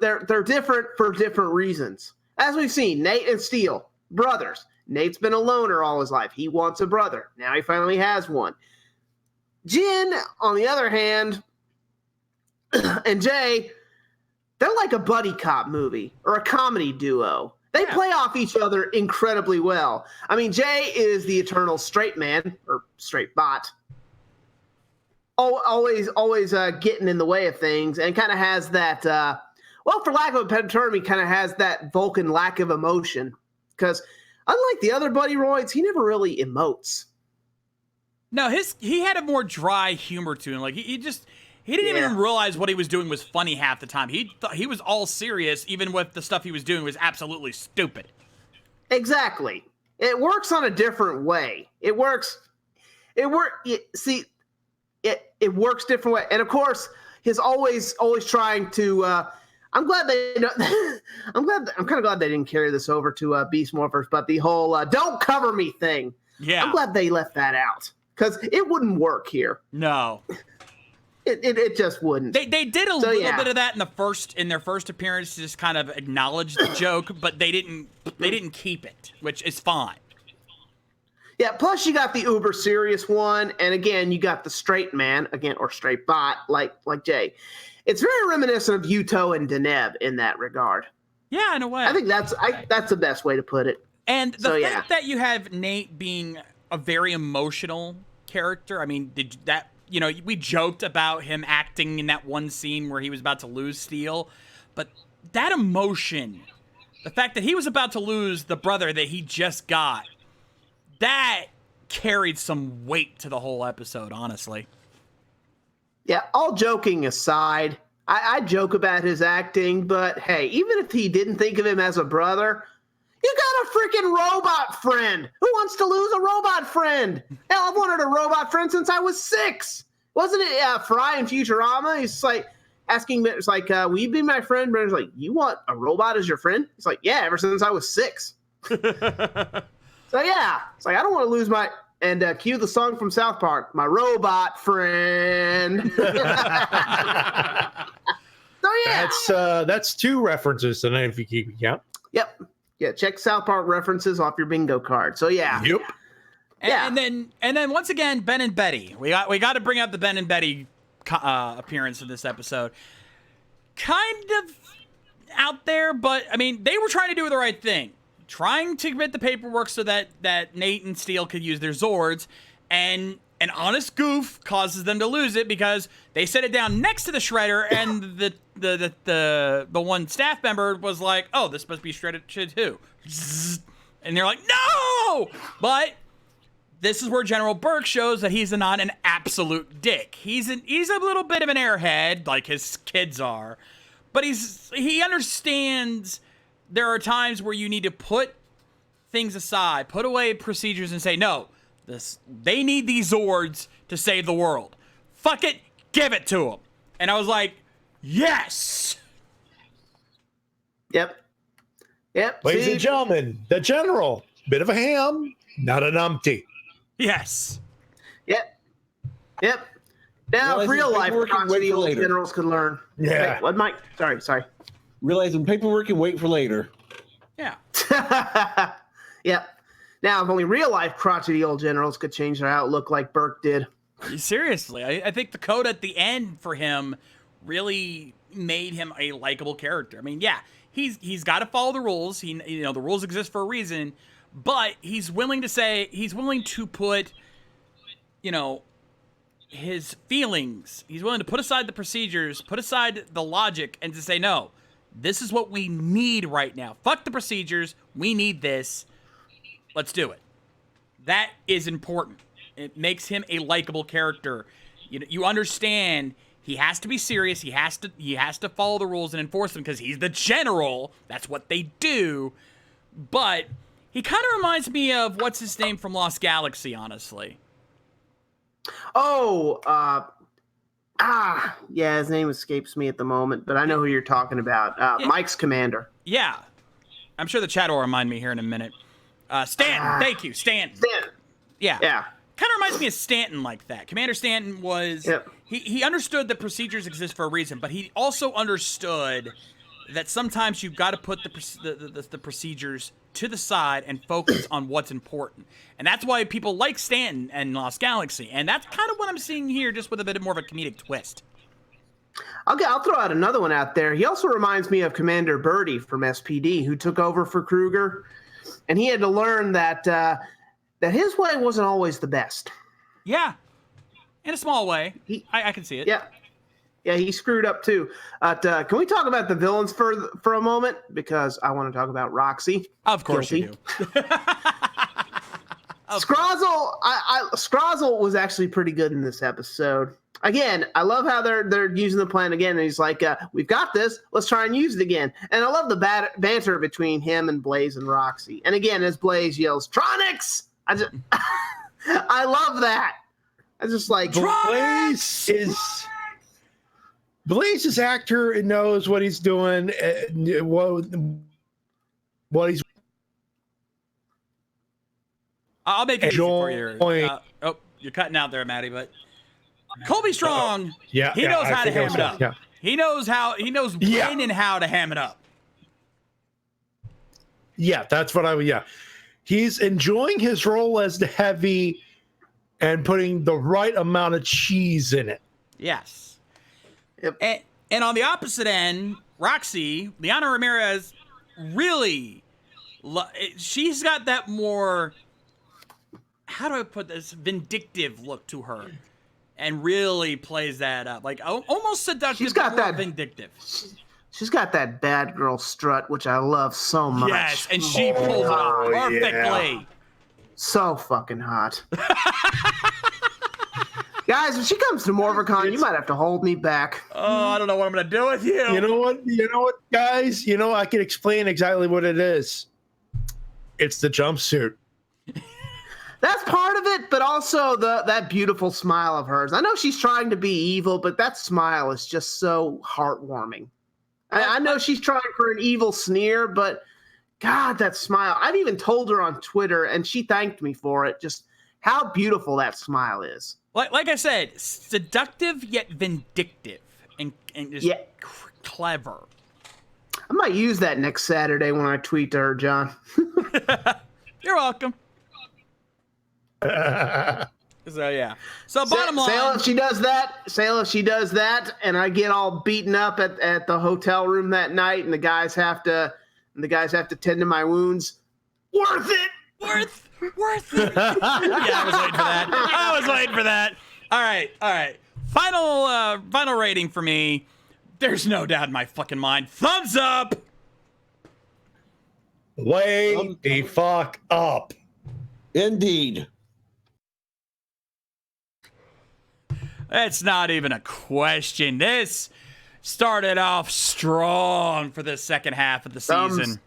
they're different for different reasons. As we've seen, Nate and Steel, brothers. Nate's been a loner all his life. He wants a brother. Now he finally has one. Jin, on the other hand, and Jay, they're like a buddy cop movie or a comedy duo. They play off each other incredibly well. I mean, Jay is the eternal straight man, or straight bot. Always getting in the way of things, and kind of has that, well, for lack of a better term, he kind of has that Vulcan lack of emotion. Because unlike the other Buddy Roids, he never really emotes. No, he had a more dry humor to him. Like, he didn't even realize what he was doing was funny half the time. He thought he was all serious, even with the stuff he was doing was absolutely stupid. Exactly. It works on a different way. It works different way. And of course, he's always trying to. I'm glad they. I'm kind of glad they didn't carry this over to Beast Morphers, but the whole "don't cover me" thing. Yeah, I'm glad they left that out because it wouldn't work here. No. It just wouldn't. They did a little bit of that in their first appearance to just kind of acknowledge the joke, but they didn't keep it, which is fine. Yeah, plus you got the uber serious one, and again you got the straight man again, or straight bot like Jay. It's very reminiscent of Yuto and Deneb in that regard. Yeah, in a way. I think that's the best way to put it. And the fact that you have Nate being a very emotional character, I mean, we joked about him acting in that one scene where he was about to lose Steel, but that emotion, the fact that he was about to lose the brother that he just got, that carried some weight to the whole episode, honestly. Yeah, all joking aside, I joke about his acting, but hey, even if he didn't think of him as a brother, you got a freaking robot friend. Who wants to lose a robot friend? Hell, I've wanted a robot friend since I was 6. Wasn't it Fry in Futurama? He's like asking, it's like, will you be my friend? Brendan's like, you want a robot as your friend? He's like, yeah, ever since I was 6. So yeah, it's like, I don't want to lose my, and cue the song from South Park, my robot friend. So yeah. That's 2 references tonight if you keep count. Yep. Yeah, check South Park references off your bingo card. So yeah. Yep. And then once again, Ben and Betty. We got to bring up the Ben and Betty appearance in this episode. Kind of out there, but I mean, they were trying to do the right thing, trying to get the paperwork so that Nate and Steel could use their Zords, and an honest goof causes them to lose it because they set it down next to the shredder, and the one staff member was like, "Oh, this must be shredded too," and they're like, "No!" But this is where General Burke shows that he's not an absolute dick. He's a little bit of an airhead, like his kids are, but he understands there are times where you need to put things aside, put away procedures, and say, no, they need these Zords to save the world. Fuck it, give it to them. And I was like, yes. Yep. Ladies and gentlemen, the General, bit of a ham, not an umpty. Yes. Yep. Now, real life, the old generals could learn. Yeah. Wait, what, Mike? Sorry. Realizing paperwork and wait for later. Yeah. Yep. Now, if only real life crotchety old generals could change their outlook like Burke did. Seriously, I think the code at the end for him really made him a likable character. I mean, yeah, he's got to follow the rules. The rules exist for a reason, but he's willing to put, his feelings. He's willing to put aside the procedures, put aside the logic, and to say, no, this is what we need right now. Fuck the procedures. We need this. Let's do it. That is important. It makes him a likable character. You understand he has to be serious. He has to follow the rules and enforce them because he's the general. That's what they do. But he kind of reminds me of what's his name from Lost Galaxy, honestly. Oh, yeah, his name escapes me at the moment, but I know who you're talking about. Yeah. Mike's commander. Yeah. I'm sure the chat will remind me here in a minute. Stanton, thank you, Stanton. Stanton. Yeah. Yeah. Kind of reminds me of Stanton like that. Commander Stanton was, Yep. he understood that procedures exist for a reason, but he also understood that sometimes you've got to put the procedures to the side and focus on what's important. And that's why people like Stanton and Lost Galaxy. And that's kind of what I'm seeing here, just with a bit more of a comedic twist. Okay, I'll throw out another one out there. He also reminds me of Commander Birdie from SPD, who took over for Kruger. And he had to learn that his way wasn't always the best. Yeah. In a small way. I can see it. Yeah. Yeah, he screwed up too. Can we talk about the villains for a moment? Because I want to talk about Roxy. Of course you do. Scrozzle was actually pretty good in this episode. Again, I love how they're using the plan again. And he's like, we've got this. Let's try and use it again. And I love the banter between him and Blaze and Roxy. And again, as Blaze yells, Tronics! I love that. I just like, Blaze's actor and knows what he's doing. What he's. I'll make it easy for you. You're cutting out there, Matty, but Colby Strong, he knows how to ham it up. Yeah. He knows when and how to ham it up. Yeah, that's what he's enjoying his role as the heavy and putting the right amount of cheese in it. Yes. Yep. And on the opposite end, Roxy, Liana Ramirez, really, she's got that more, how do I put this, vindictive look to her. And really plays that up. Like, almost seductive, she's got that vindictive. She's got that bad girl strut, which I love so much. Yes, and she pulls it off perfectly. Yeah. So fucking hot. Guys, when she comes to MorphCon, you might have to hold me back. Oh, I don't know what I'm going to do with you. You know what, guys? I can explain exactly what it is. It's the jumpsuit. That's part of it, but also that beautiful smile of hers. I know she's trying to be evil, but that smile is just so heartwarming. I know she's trying for an evil sneer, but God, that smile. I've even told her on Twitter, and she thanked me for it, just how beautiful that smile is. Like I said, seductive yet vindictive and just clever. I might use that next Saturday when I tweet to her, John. You're welcome. So yeah. So bottom line. Say if she does that, and I get all beaten up at the hotel room that night, and the guys have to tend to my wounds. Worth it. Worth it. Yeah, I was waiting for that. All right. Final rating for me. There's no doubt in my fucking mind. Thumbs up. Way the fuck up. Indeed. It's not even a question. This started off strong for the second half of the season.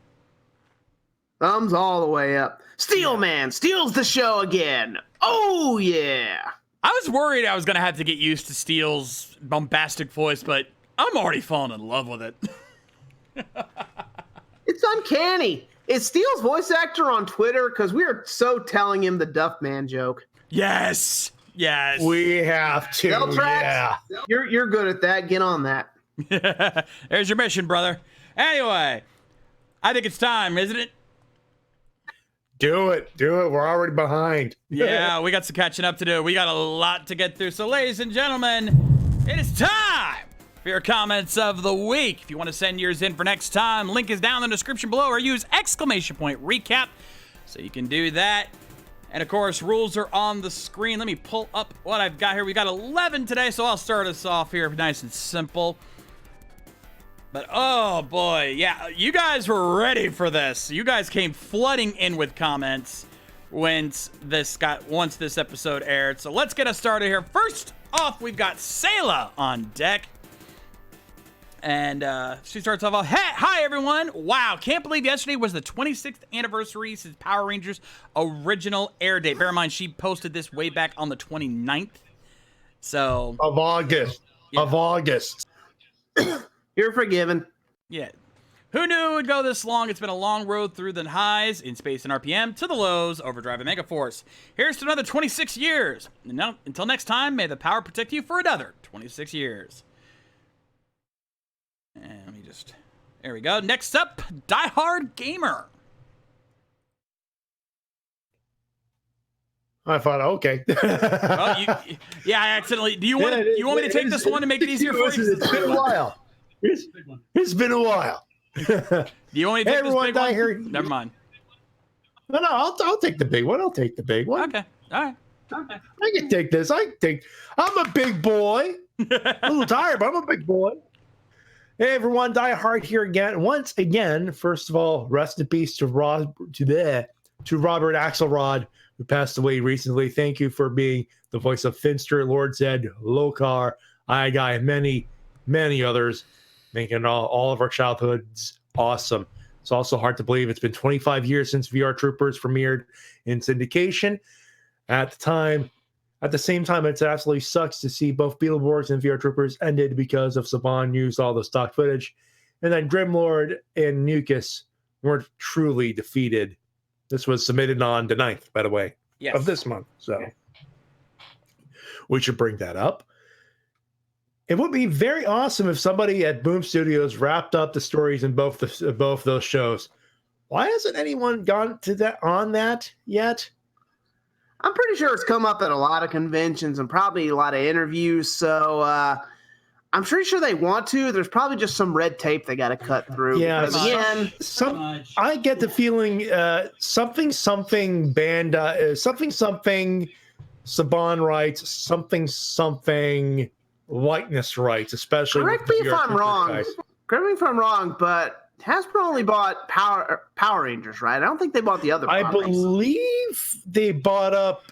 Thumbs all the way up. Steel Man steals the show again. Oh, yeah. I was worried I was going to have to get used to Steel's bombastic voice, but I'm already falling in love with it. It's uncanny. Is Steel's voice actor on Twitter? Because we are so telling him the Duff Man joke. Yes. We have to. Yeah. You're good at that. Get on that. There's your mission, brother. Anyway, I think it's time, isn't it? Do it. We're already behind. Yeah, we got some catching up to do. We got a lot to get through. So, ladies and gentlemen, it is time for your comments of the week. If you want to send yours in for next time, link is down in the description below, or use !recap so you can do that. And of course, rules are on the screen. Let me pull up what I've got here. We got 11 today, so I'll start us off here nice and simple. But oh boy, yeah, you guys were ready for this. You guys came flooding in with comments once this episode aired. So let's get us started here. First off, we've got Sayla on deck. And she starts off, hey, hi everyone. Wow, can't believe yesterday was the 26th anniversary since Power Rangers original air date. Bear in mind, she posted this way back on the 29th. So of August. Yeah. Of August. You're forgiven. Yeah. Who knew it would go this long? It's been a long road through the highs in space and RPM to the lows, overdrive and megaforce. Here's to another 26 years. And now, until next time, may the power protect you for another 26 years. And let me just... There we go. Next up, Die Hard Gamer. I thought, okay. Oh, yeah, I accidentally... Do you want me to take this one to make it easier for you? It's been a while. It's been a while. Do you want me to take this big one? Here. Never mind. No, I'll take the big one. I'll take the big one. Okay. All right. I can take this. I'm a big boy. A little tired, but I'm a big boy. Hey everyone, Die Hard here again. Once again, first of all, rest in peace to Robert Axelrod, who passed away recently. Thank you for being the voice of Finster, Lord Zed, Lokar, Guy, and many others, making all of our childhoods awesome. It's also hard to believe it's been 25 years since VR Troopers premiered in syndication. At the same time, it absolutely sucks to see both Beetleborgs and VR Troopers ended because of Saban used all the stock footage. And then Grimlord and Nucus weren't truly defeated. This was submitted on the 9th, by the way, of this month. So we should bring that up. It would be very awesome if somebody at Boom Studios wrapped up the stories in both those shows. Why hasn't anyone gone to that yet? I'm pretty sure it's come up at a lot of conventions and probably a lot of interviews. So I'm pretty sure they want to. There's probably just some red tape they got to cut through. Yeah, again, I get the feeling something band something Saban rights, something whiteness rights, especially. Correct me if I'm wrong. Correct me if I'm wrong, but Hasbro only bought Power Rangers, right? I don't think they bought the other. I believe they bought up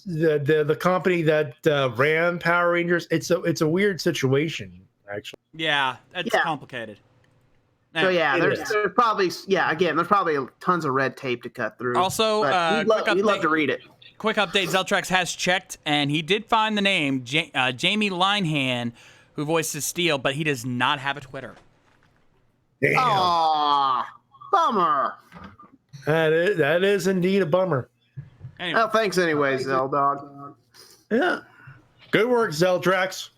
the company that ran Power Rangers. It's a weird situation, actually. Yeah, it's complicated. So yeah, there's probably there's probably tons of red tape to cut through. Also, we'd love to read it. Quick update: Zeltrax has checked, and he did find the name Jamie Linehan, who voices Steel, but he does not have a Twitter. Damn. Aw, bummer. That is indeed a bummer. Anyway. Oh, thanks anyways, Zeldog. Yeah. Good work, Zeltrax.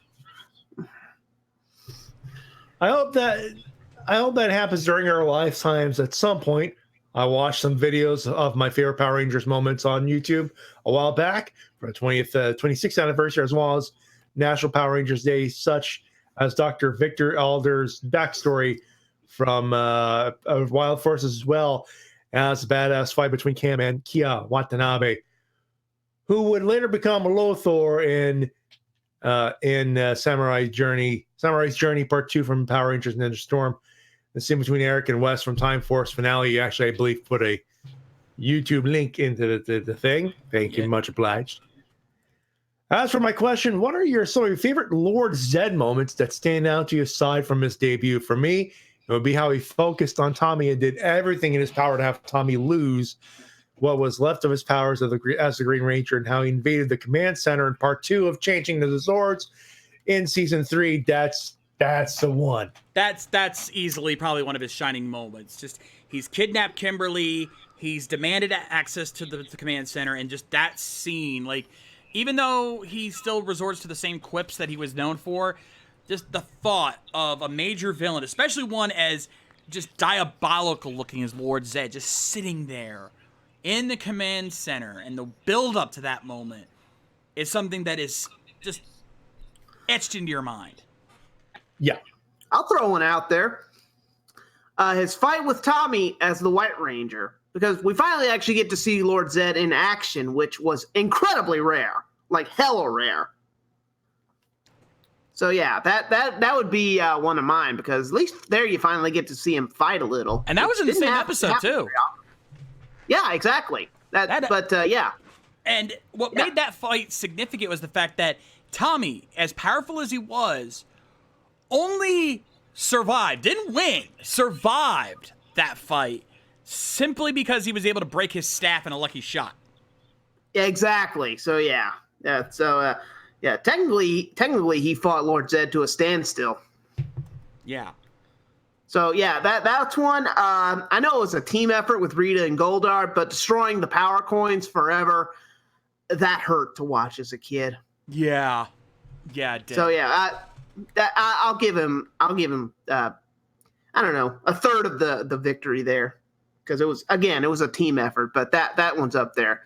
I hope that happens during our lifetimes at some point. I watched some videos of my favorite Power Rangers moments on YouTube a while back for the 26th anniversary, as well as National Power Rangers Day, such as Dr. Victor Alder's backstory from Wild Forces, as well as a badass fight between Cam and Kia Watanabe, who would later become Lothor in Samurai's Journey Part 2 from Power Rangers Ninja Storm. The scene between Eric and Wes from Time Force finale, actually, I believe, put a YouTube link into the thing. Thank you, much obliged. As for my question, what are some of your favorite Lord Zed moments that stand out to you aside from his debut? For me, it would be how he focused on Tommy and did everything in his power to have Tommy lose what was left of his powers as the Green Ranger, and how he invaded the command center in Part 2 of Changing the Zords in Season 3. That's the one. That's easily probably one of his shining moments. Just he's kidnapped Kimberly, he's demanded access to the command center, and just that scene, like, even though he still resorts to the same quips that he was known for, just the thought of a major villain, especially one as just diabolical looking as Lord Zed, just sitting there in the command center, and the build up to that moment is something that is just etched into your mind. Yeah. I'll throw one out there. His fight with Tommy as the White Ranger. because we finally actually get to see Lord Zed in action, which was incredibly rare, like hella rare. So yeah, that would be one of mine, because at least there you finally get to see him fight a little. And that was in the same episode too. Yeah, exactly. Yeah. And what made that fight significant was the fact that Tommy, as powerful as he was, only survived, didn't win, survived that fight simply because he was able to break his staff in a lucky shot. Yeah, exactly. So yeah. Technically he fought Lord Zed to a standstill. Yeah. So yeah, that's one. I know it was a team effort with Rita and Goldar, but destroying the power coins forever, that hurt to watch as a kid. Yeah, it did. So yeah, I'll give him. I don't know, a third of the victory there, because it was a team effort. But that one's up there.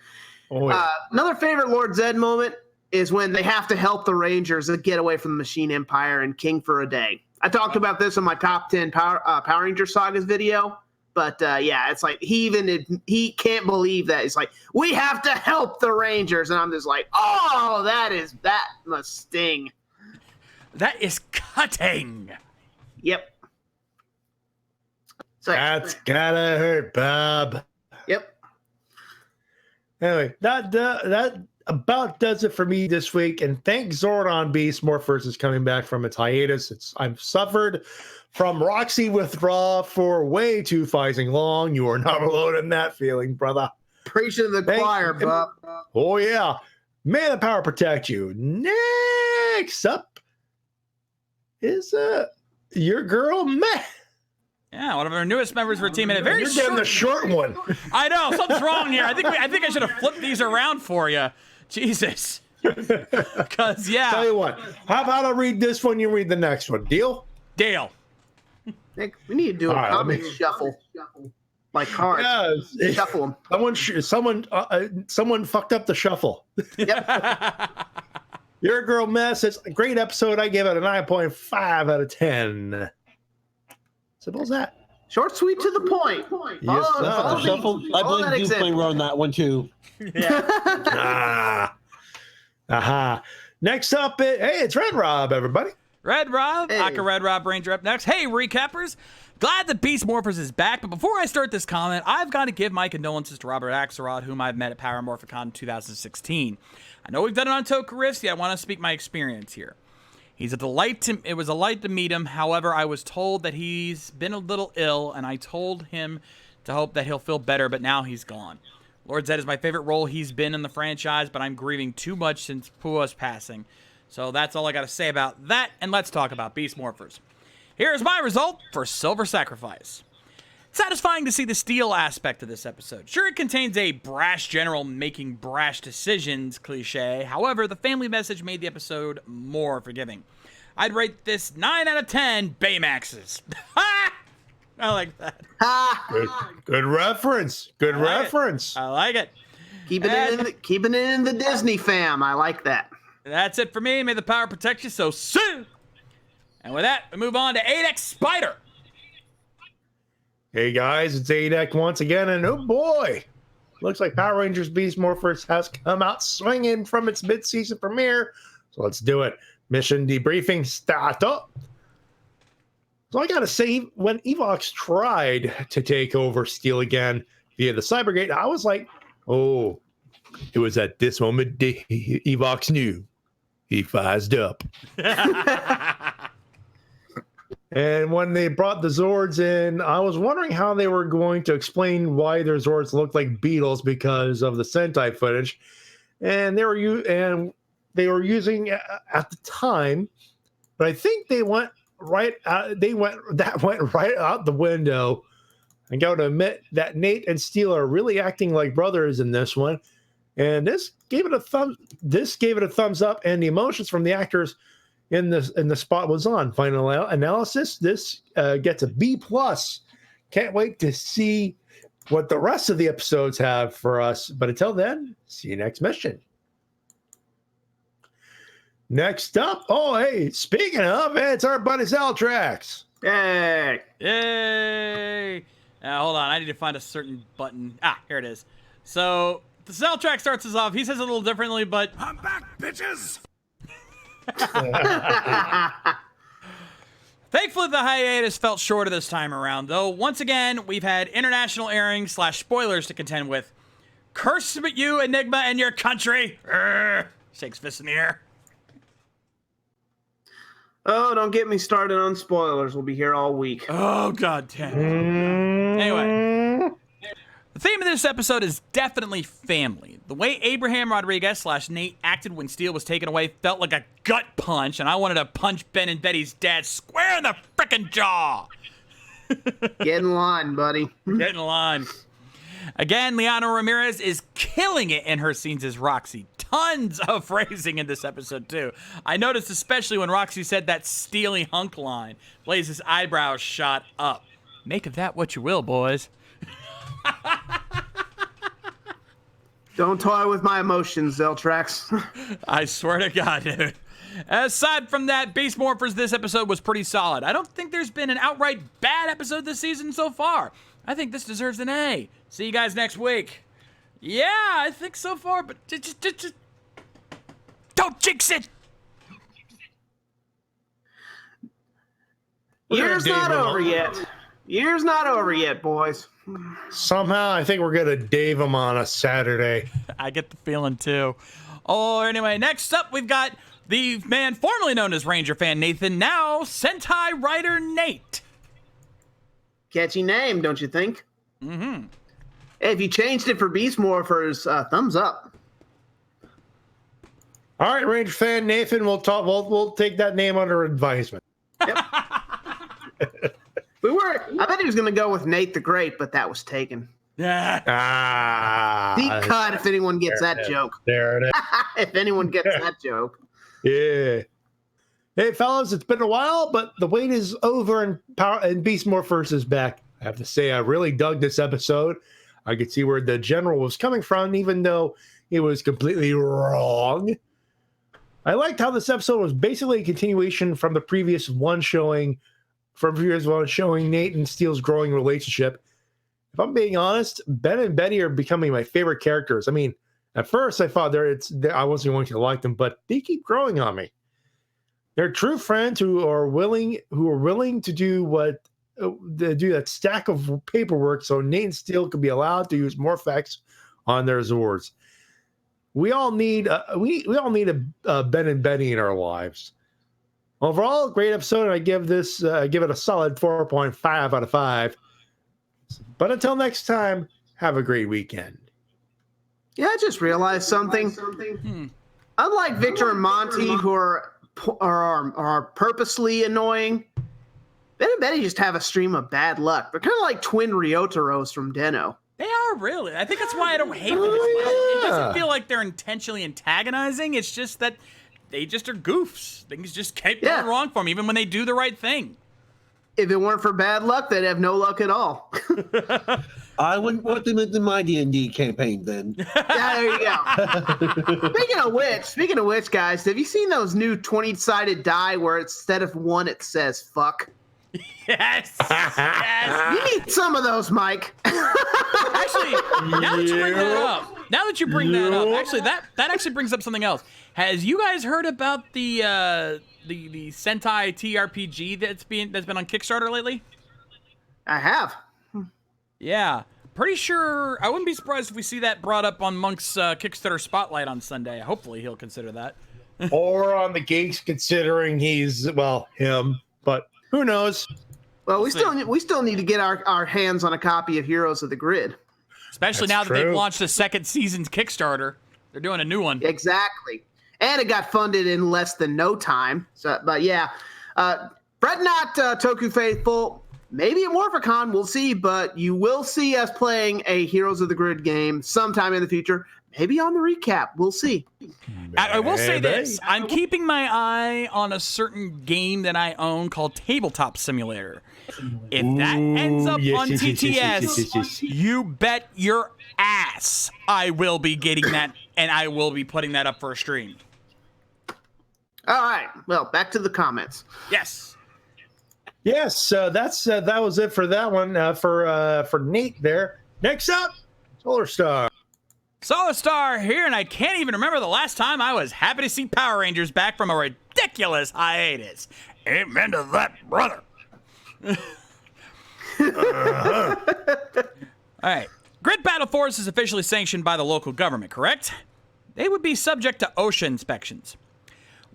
Oh, yeah. Another favorite Lord Zed moment is when they have to help the Rangers get away from the Machine Empire and King for a day. I talked about this in my top 10 Power Ranger Sagas video, but it's like he can't believe that. It's like, we have to help the Rangers, and I'm just like, oh, that must sting. That is cutting. Yep. So That's gotta hurt, Bob. Yep. Anyway, that about does it for me this week. And thank Zordon Beast Morphers is coming back from its hiatus. I've suffered from Roxy withdrawal for way too fucking long. You are not alone in that feeling, brother. Preach to the choir, Bob. Oh yeah. May the power protect you. Next up is your girl Matt. Yeah, one of our newest members of our team, and a very You're getting the short one. I know, something's wrong here. I think I should have flipped these around for you. Jesus. Because, yeah. Tell you what, how about I read this one, you read the next one. Deal? Dale. Nick, we need to do a comic shuffle. Like cards. Yeah, Shuffle them. someone fucked up the shuffle. Yep. Your girl Mess, it's a great episode. I gave it a 9.5 out of 10. Simple as that. Short, sweet, to the point. Yes, sir. The shuffle. I believe you playing on that one too. Yeah. Aha. Next up, it's Red Rob, everybody. Red Rob, Hey. Aka Red Rob Ranger up next. Hey, recappers. Glad that Beast Morphers is back, but before I start this comment, I've got to give my condolences to Robert Axelrod, whom I've met at Power Morphicon 2016. I know we've done it on Toku Riffs, yet I want to speak my experience here. It was a light to meet him. However, I was told that he's been a little ill, and I told him to hope that he'll feel better, but now he's gone. Lord Zed is my favorite role he's been in the franchise, but I'm grieving too much since Pua's passing. So that's all I got to say about that, and let's talk about Beast Morphers. Here's my result for Silver Sacrifice. Satisfying to see the steel aspect of this episode. Sure, it contains a brash general making brash decisions cliche. However, the family message made the episode more forgiving. I'd rate this 9 out of 10 Baymaxes. I like that. Good reference. Good reference. I like it. Keeping it in the Disney fam. I like that. That's it for me. May the power protect you so soon. And with that, we move on to 8X Spider. Hey guys, it's ADEC once again, and oh boy, looks like Power Rangers Beast Morphers has come out swinging from its mid-season premiere. So let's do it. Mission debriefing start up. So I gotta say, when Evox tried to take over Steel again via the Cybergate, I was like, oh, it was at this moment Evox knew he fizzed up. And when they brought the Zords in, I was wondering how they were going to explain why their Zords looked like beetles because of the Sentai footage, and they were using at the time, but I think they went right out. Went right out the window. I got to admit that Nate and Steel are really acting like brothers in this one, and this gave it a thumbs up, and the emotions from the actors in the spot was on. Final analysis, this gets a B+. Can't wait to see what the rest of the episodes have for us. But until then, see you next mission. Next up, speaking of, it's our buddy Zaltrax. Yay. Yay! Hold on, I need to find a certain button. Ah, here it is. So the cell track starts us off. He says it a little differently, but I'm back, bitches! thankfully the hiatus felt shorter this time around, though. Once again, we've had international airings / spoilers to contend with. Curse you, Enigma, and your country! Urgh. Shakes fist in the air. Oh, don't get me started on spoilers. We'll be here all week. Oh, god damn it. Anyway, the theme of this episode is definitely family. The way Abraham Rodriguez / Nate acted when Steele was taken away felt like a gut punch, and I wanted to punch Ben and Betty's dad square in the frickin' jaw. Get in line, buddy. Get in line. Again, Liana Ramirez is killing it in her scenes as Roxy. Tons of phrasing in this episode, too. I noticed especially when Roxy said that steely hunk line. Blaze's eyebrows shot up. Make of that what you will, boys. Don't toy with my emotions, Zeltrax. I swear to God, dude. Aside from that, Beast Morphers this episode was pretty solid. I don't think there's been an outright bad episode this season so far. I think this deserves an A. See you guys next week. Yeah, I think so far, but just don't jinx it. Year's not over yet. Year's not over yet, boys. Somehow, I think we're gonna Dave him on a Saturday. I get the feeling too. Oh, anyway, next up we've got the man formerly known as Ranger fan Nathan, now Sentai writer Nate. Catchy name, don't you think? Mm-hmm. Hey, if you changed it for Beast Morphers, thumbs up. All right, Ranger fan Nathan, we'll talk. We'll take that name under advisement. Yep. I bet he was going to go with Nate the Great, but that was taken. Yeah. Deep cut if anyone gets that joke. There it is. If anyone gets that joke. Yeah. Hey, fellas, it's been a while, but the wait is over and Beast Morphers is back. I have to say, I really dug this episode. I could see where the general was coming from, even though he was completely wrong. I liked how this episode was basically a continuation from the previous one showing Nate and Steele's growing relationship. If I'm being honest, Ben and Betty are becoming my favorite characters. I mean, at first I thought I wasn't going to like them, but they keep growing on me. They're true friends who are willing to do that stack of paperwork so Nate and Steele could be allowed to use more effects on their Zords. We all need a Ben and Betty in our lives. Overall, great episode, and I give it a solid 4.5 out of 5. But until next time, have a great weekend. Yeah, I just realized something. Unlike Victor and Monty, who are purposely annoying, Ben and Betty just have a stream of bad luck. They're kind of like twin Ryotaros from Deno. They are, really. I think that's why I don't hate them as much. It doesn't feel like they're intentionally antagonizing. It's just that they just are goofs. Things just keep going wrong for them, even when they do the right thing. If it weren't for bad luck, they'd have no luck at all. I wouldn't want them in my D&D campaign then. Yeah, there you go. Speaking of which, guys, have you seen those new 20-sided die where instead of one, it says fuck? Yes. Yes. You need some of those, Mike. Actually, now that you bring that up, actually, that actually brings up something else. Has you guys heard about the Sentai TRPG that's been on Kickstarter lately? I have. Yeah. Pretty sure, I wouldn't be surprised if we see that brought up on Monk's Kickstarter Spotlight on Sunday. Hopefully he'll consider that. Or on the Geeks, considering he's, him. But who knows? Well, we still need to get our hands on a copy of Heroes of the Grid. Especially now that they've launched the second season's Kickstarter. They're doing a new one. Exactly. And it got funded in less than no time. So, but yeah, fret not, Toku Faithful. Maybe at Morphicon, we'll see, but you will see us playing a Heroes of the Grid game sometime in the future. Maybe on the recap. We'll see. I will say this. I'm keeping my eye on a certain game that I own called Tabletop Simulator. If that ends up on TTS, you bet your ass I will be getting that, and I will be putting that up for a stream. All right. Well, back to the comments. Yes. Yes, that was it for that one. For Nate there. Next up, Solar Star. Solar Star here, and I can't even remember the last time I was happy to see Power Rangers back from a ridiculous hiatus. Amen to that, brother. All right. Grid Battle Force is officially sanctioned by the local government, correct? They would be subject to OSHA inspections.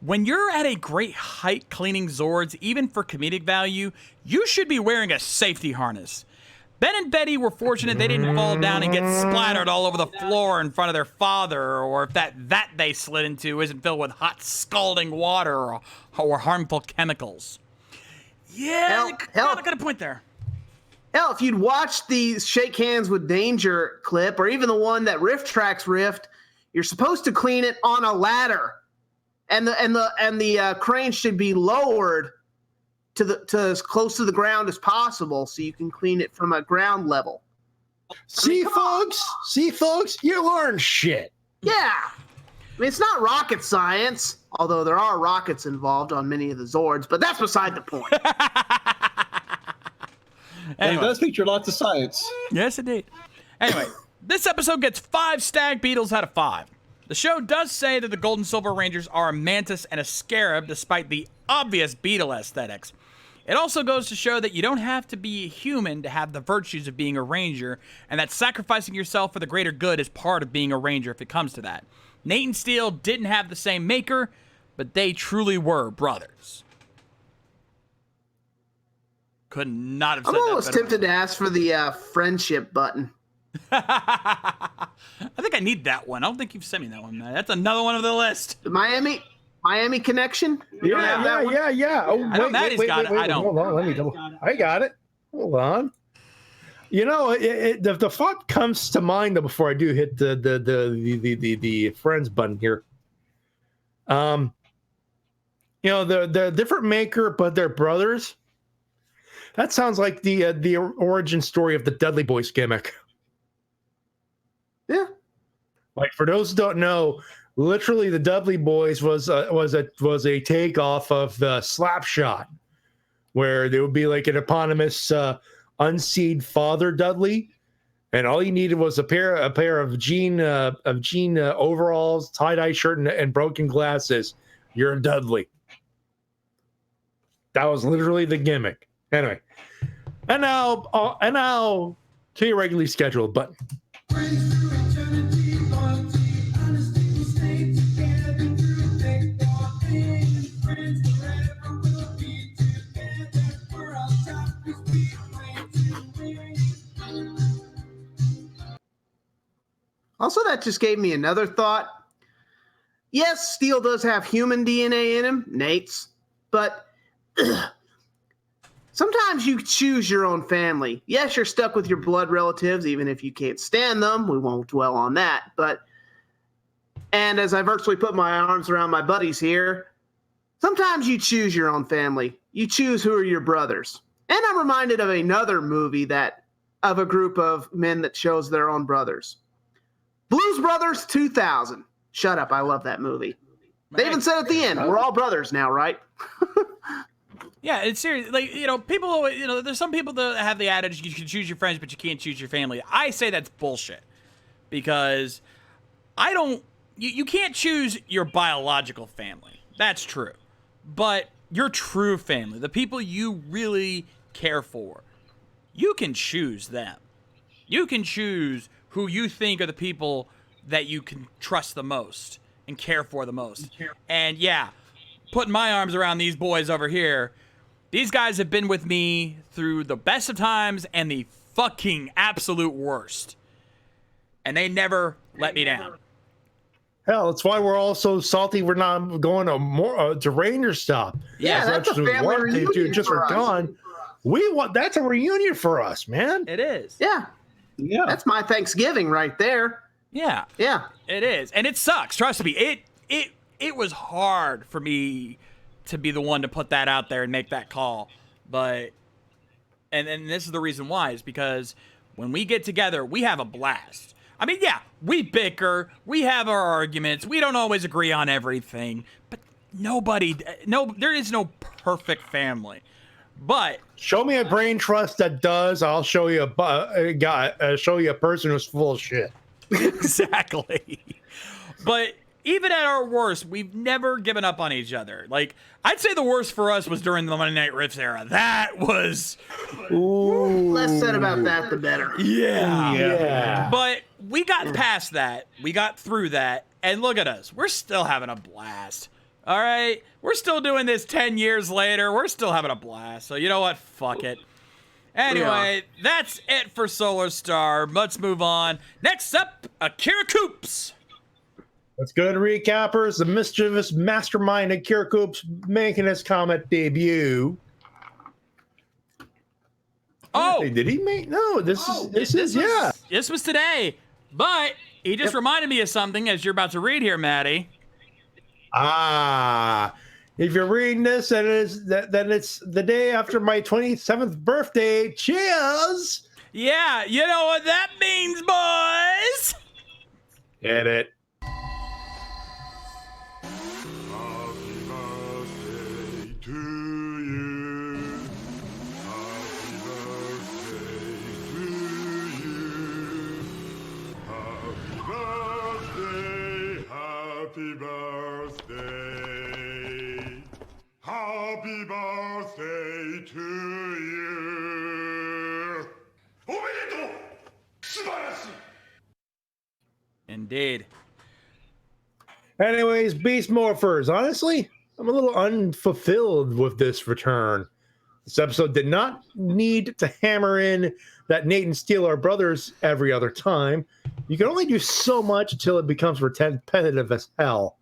When you're at a great height cleaning Zords, even for comedic value, you should be wearing a safety harness. Ben and Betty were fortunate they didn't fall down and get splattered all over the floor in front of their father, or if that they slid into isn't filled with hot, scalding water or harmful chemicals. Yeah, got a point there. Hell, if you'd watched the Shake Hands with Danger clip, or even the one that Rift Tracks riffed, you're supposed to clean it on a ladder, and the crane should be lowered to as close to the ground as possible, so you can clean it from a ground level. See, folks, you learn shit. Yeah, I mean, it's not rocket science, although there are rockets involved on many of the Zords, but that's beside the point. Anyway. It does feature lots of science. Yes, it did. Anyway, this episode gets 5 stag beetles out of 5. The show does say that the Gold and Silver Rangers are a mantis and a scarab, despite the obvious beetle aesthetics. It also goes to show that you don't have to be a human to have the virtues of being a ranger, and that sacrificing yourself for the greater good is part of being a ranger if it comes to that. Nate and Steele didn't have the same maker, but they truly were brothers. Could not have said that better. I'm almost tempted to ask for the friendship button. I think I need that one. I don't think you've sent me that one. That's another one of the list. The Miami connection? Yeah. Oh, I know Matty's got it. I don't. Hold on, let me double. I got it. Hold on. You know, the thought comes to mind though before I do hit the friends button here. You know, the different maker, but they're brothers. That sounds like the origin story of the Dudley Boys gimmick. Yeah. Like, for those who don't know, literally the Dudley Boys was a takeoff of the Slapshot, where there would be like an eponymous unseed father Dudley, and all you needed was a pair of jean overalls, tie-dye shirt, and broken glasses. You're a Dudley. That was literally the gimmick. Anyway, and now to your regularly scheduled button. Also, that just gave me another thought. Yes, Steel does have human DNA in him, Nate's, but sometimes you choose your own family. Yes, you're stuck with your blood relatives, even if you can't stand them. We won't dwell on that. And as I virtually put my arms around my buddies here, sometimes you choose your own family. You choose who are your brothers. And I'm reminded of another movie of a group of men that shows their own brothers. Blues Brothers 2000. Shut up. I love that movie. They even said at the end, we're all brothers now, right? Yeah, it's serious. Like, you know, people, you know, there's some people that have the adage you can choose your friends, but you can't choose your family. I say that's bullshit, because you can't choose your biological family. That's true. But your true family, the people you really care for, you can choose them. You can choose who you think are the people that you can trust the most and care for the most. And yeah, putting my arms around these boys over here, these guys have been with me through the best of times and the fucking absolute worst. And they never let me down. Hell, that's why we're all so salty we're not going to Ranger Stop. Yeah, that's a family reunion just for for us. gone. That's a reunion for us, man. It is. Yeah. Yeah. That's my Thanksgiving right there. Yeah. Yeah. It is. And it sucks. Trust me. It was hard for me to be the one to put that out there and make that call. But, and this is the reason why, is because when we get together, we have a blast. I mean, yeah, we bicker, we have our arguments, we don't always agree on everything, but there is no perfect family. But Show me a brain trust that does. I'll show you a guy. Show you a person who's full of shit. exactly. But even at our worst, we've never given up on each other. Like, I'd say the worst for us was during the Monday Night Riffs era. That was... Less said about that, the better. Yeah. But we got past that. We got through that. And look at us. We're still having a blast. All right? We're still doing this 10 years later. We're still having a blast. So you know what? Fuck it. Anyway, that's it for Solar Star. Let's move on. Next up, Akira Coops. Let's go to recappers. The mischievous mastermind Akira Coops making his comic debut. Oh, Hey, did he make? No, this was today. But he just reminded me of something as you're about to read here, Matty. If you're reading this, then it's the day after my 27th birthday. Cheers! Yeah, you know what that means, boys. Get it. Happy birthday. Happy birthday to you. Omedetou! Subarashi! Indeed. Anyways, Beast Morphers. Honestly, I'm a little unfulfilled with this return. This episode did not need to hammer in that Nate and Steele are brothers every other time. You can only do so much until it becomes repetitive as hell.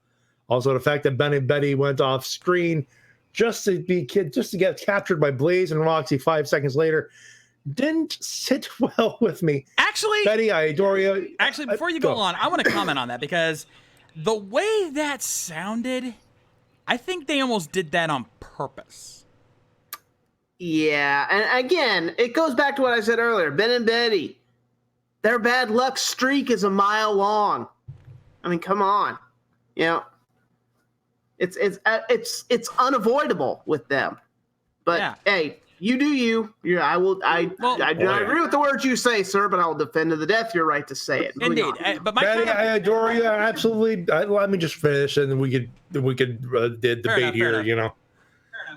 Also, the fact that Ben and Betty went off screen just to get captured by Blaze and Roxy 5 seconds later didn't sit well with me. Actually, Betty, I adore you. Actually, before you go on, I want to comment on that because the way that sounded, I think they almost did that on purpose. Yeah, and again, it goes back to what I said earlier. Ben and Betty, their bad luck streak is a mile long. I mean, come on, you know, it's unavoidable with them. But hey, you do you. Yeah, I will. I do not agree with the words you say, sir, but I will defend to the death your right to say it. Indeed, but my Betty, I adore you. Absolutely. Let me just finish, and then we could debate here. You know.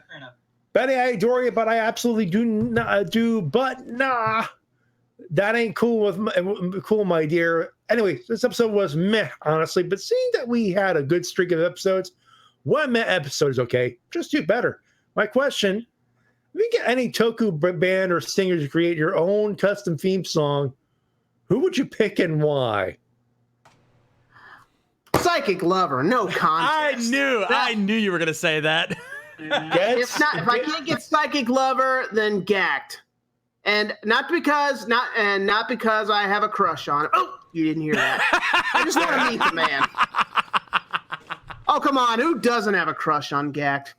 Fair enough. Betty, I adore you, but I absolutely do not but nah. That ain't cool my dear. Anyway, this episode was meh, honestly, but seeing that we had a good streak of episodes, one meh episode is okay. Just do better. My question, if you get any Toku band or singers to create your own custom theme song, who would you pick and why? Psychic Lover, no contest. I knew you were going to say that. If I can't get Psychic Lover, then Gacked, and not because I have a crush on it. Oh, you didn't hear that. I just want to meet the man. Oh, come on, who doesn't have a crush on Gacked?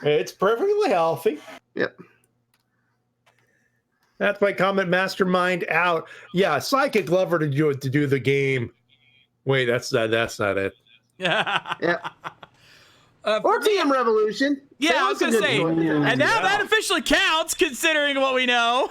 It's perfectly healthy. Yep. That's my comment. Mastermind out. Yeah, Psychic Lover to do the game. Wait, that's not it. Yeah. Or TM Revolution. Yeah, I was going to say. And now that officially counts, considering what we know.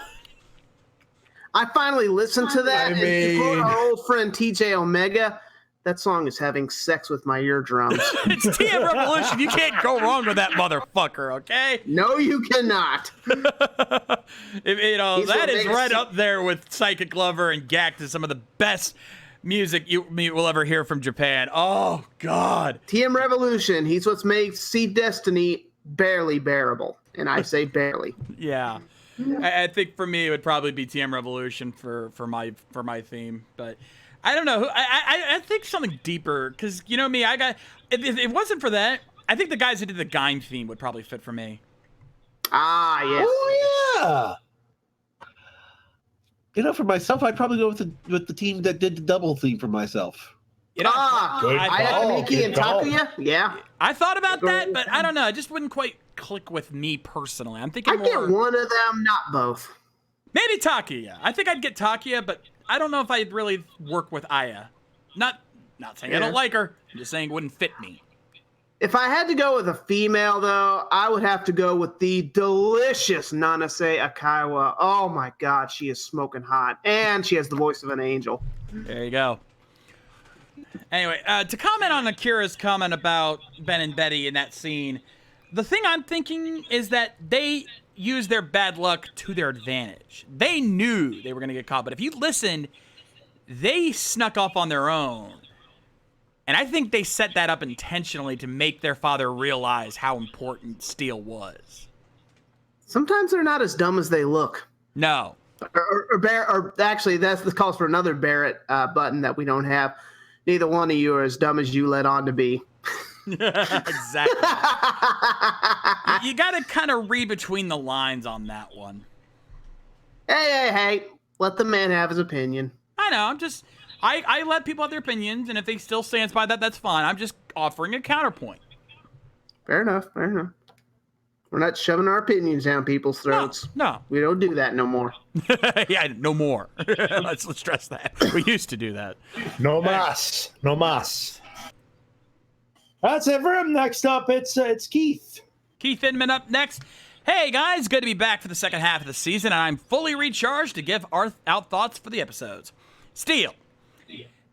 I finally listened to that. And to quote our old friend TJ Omega, that song is having sex with my eardrums. It's TM Revolution. You can't go wrong with that motherfucker, okay? No, you cannot. That is right up there with Psychic Lover and Gacked as some of the best music you will ever hear from Japan. Oh, God. TM Revolution. He's what makes See Destiny barely bearable. And I say barely. Yeah. I think for me, it would probably be TM Revolution for my theme. But I don't know. I think something deeper. Because, you know me, if it wasn't for that, I think the guys who did the Gaim theme would probably fit for me. Ah, yes. Oh, yeah. You know, for myself, I'd probably go with the team that did the double theme for myself. You know, Ayaka and Takuya? Yeah. I thought about that, but I don't know. It just wouldn't quite click with me personally. I'm thinking I'd get one of them, not both. Maybe Takuya. I think I'd get Takuya, but I don't know if I'd really work with Aya. Not saying I don't like her. I'm just saying it wouldn't fit me. If I had to go with a female, though, I would have to go with the delicious Nanase Akaiwa. Oh my God, she is smoking hot, and she has the voice of an angel. There you go. Anyway, to comment on Akira's comment about Ben and Betty in that scene, the thing I'm thinking is that they used their bad luck to their advantage. They knew they were going to get caught, but if you listened, they snuck off on their own. And I think they set that up intentionally to make their father realize how important Steel was. Sometimes they're not as dumb as they look. No. Or actually, that's the calls for another Barrett button that we don't have. Neither one of you are as dumb as you let on to be. Exactly. You got to kind of read between the lines on that one. Hey. Let the man have his opinion. I know. I let people have their opinions, and if they still stands by that, that's fine. I'm just offering a counterpoint. Fair enough. We're not shoving our opinions down people's throats. No. We don't do that no more. Yeah, no more. Let's stress that. We used to do that. No mas. That's it for him. Next up, it's Keith. Keith Inman up next. Hey, guys. Good to be back for the second half of the season, and I'm fully recharged to give our thoughts for the episodes. Steel.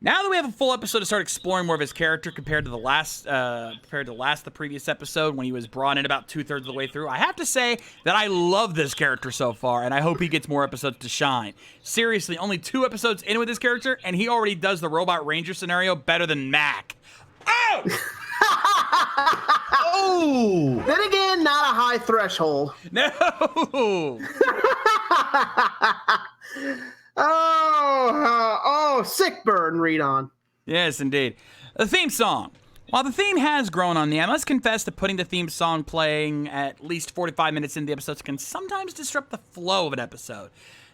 Now that we have a full episode to start exploring more of his character compared to the previous episode when he was brought in about 2/3 of the way through, I have to say that I love this character so far, and I hope he gets more episodes to shine. Seriously, only 2 episodes in with this character, and he already does the Robot Ranger scenario better than Mac. Oh! Oh! Then again, not a high threshold. No! Oh, sick burn, read on. Yes, indeed. The theme song. While the theme has grown on me, I must confess that putting the theme song playing at least 45 minutes into the episodes can sometimes disrupt the flow of an episode.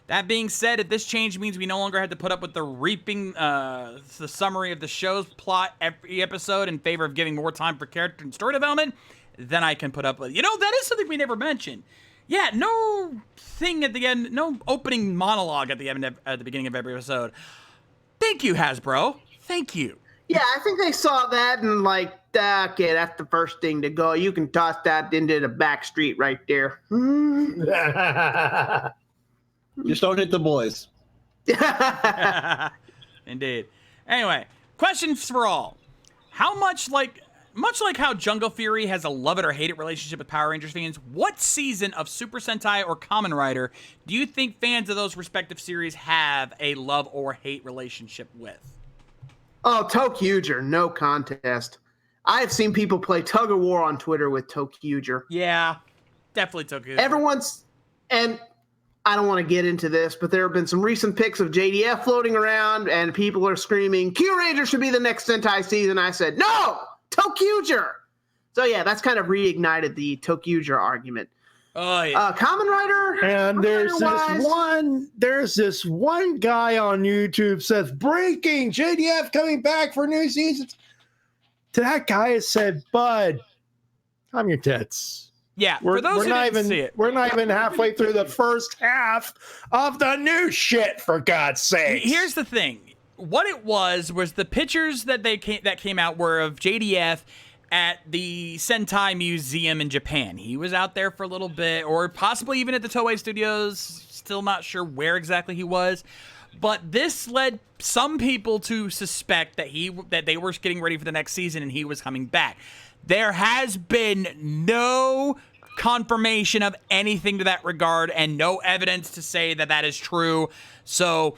That being said, if this change means we no longer have to put up with the summary of the show's plot every episode in favor of giving more time for character and story development, then I can put up with it. You know, that is something we never mentioned. Yeah, no thing at the end, no opening monologue at the beginning of every episode. Thank you, Hasbro. Thank you. Yeah, I think they saw that and like, okay, that's the first thing to go. You can toss that into the back street right there. Just don't hit the boys. Indeed. Anyway, questions for all. How much like how Jungle Fury has a love it or hate it relationship with Power Rangers fans, what season of Super Sentai or Kamen Rider do you think fans of those respective series have a love or hate relationship with? Oh, Tokyuger, no contest. I have seen people play tug of war on Twitter with Tokyuger. Yeah, definitely Tokyuger. And I don't want to get into this, but there have been some recent pics of JDF floating around, and people are screaming, Q Ranger should be the next Sentai season. I said, no, Tokyuger. So yeah, that's kind of reignited the Tokyuger argument. Oh yeah. Kamen Rider. And there's this one guy on YouTube says, breaking, JDF coming back for new seasons. To that guy, it said, bud, I'm your tits. Yeah, for those who didn't see it. We're not even halfway through the first half of the new shit, for God's sake. Here's the thing. What it was the pictures that came out were of JDF at the Sentai Museum in Japan. He was out there for a little bit, or possibly even at the Toei Studios. Still not sure where exactly he was. But this led some people to suspect that they were getting ready for the next season and he was coming back. There has been no confirmation of anything to that regard and no evidence to say that that is true. So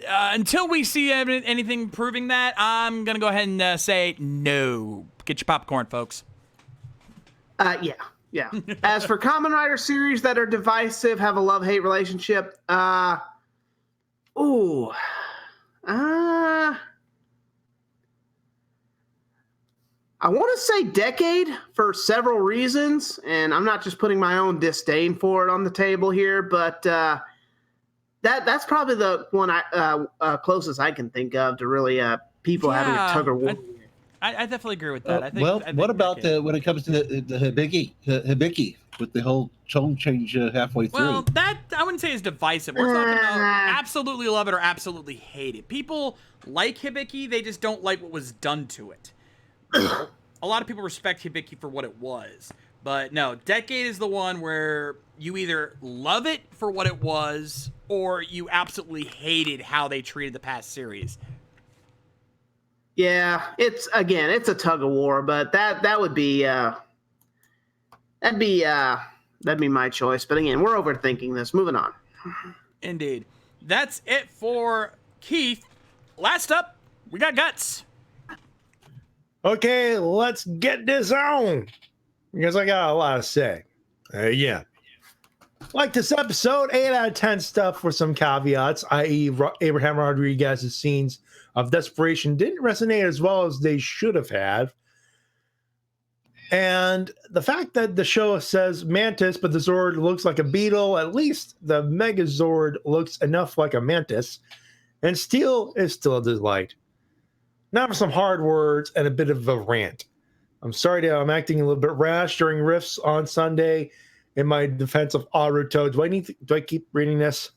until we see anything proving that, I'm going to go ahead and say no. Get your popcorn, folks. Yeah. As for Kamen Rider series that are divisive, have a love-hate relationship, I want to say Decade for several reasons, and I'm not just putting my own disdain for it on the table here, but that's probably the one closest I can think of to really people having a tug of war. I definitely agree with that. What about when it comes to the Hibiki with the whole tone change halfway through? Well, that I wouldn't say is divisive. We're talking about absolutely love it or absolutely hate it. People like Hibiki, they just don't like what was done to it. a lot of people respect Hibiki for what it was. But no, Decade is the one where you either love it for what it was or you absolutely hated how they treated the past series. Yeah, it's a tug of war, but that would be that'd be my choice. But again, we're overthinking this. Moving on. Indeed. That's it for Keith. Last up, we got Guts. Okay, let's get this on, because I got a lot to say. Yeah. Like this episode, 8 out of 10 stuff with some caveats, i.e. Abraham Rodriguez's scenes of desperation didn't resonate as well as they should have had. And the fact that the show says Mantis, but the Zord looks like a beetle, at least the Megazord looks enough like a mantis, and Steel is still a delight. Now for some hard words and a bit of a rant. I'm sorry that I'm acting a little bit rash during riffs on Sunday in my defense of Aruto. Do I keep reading this?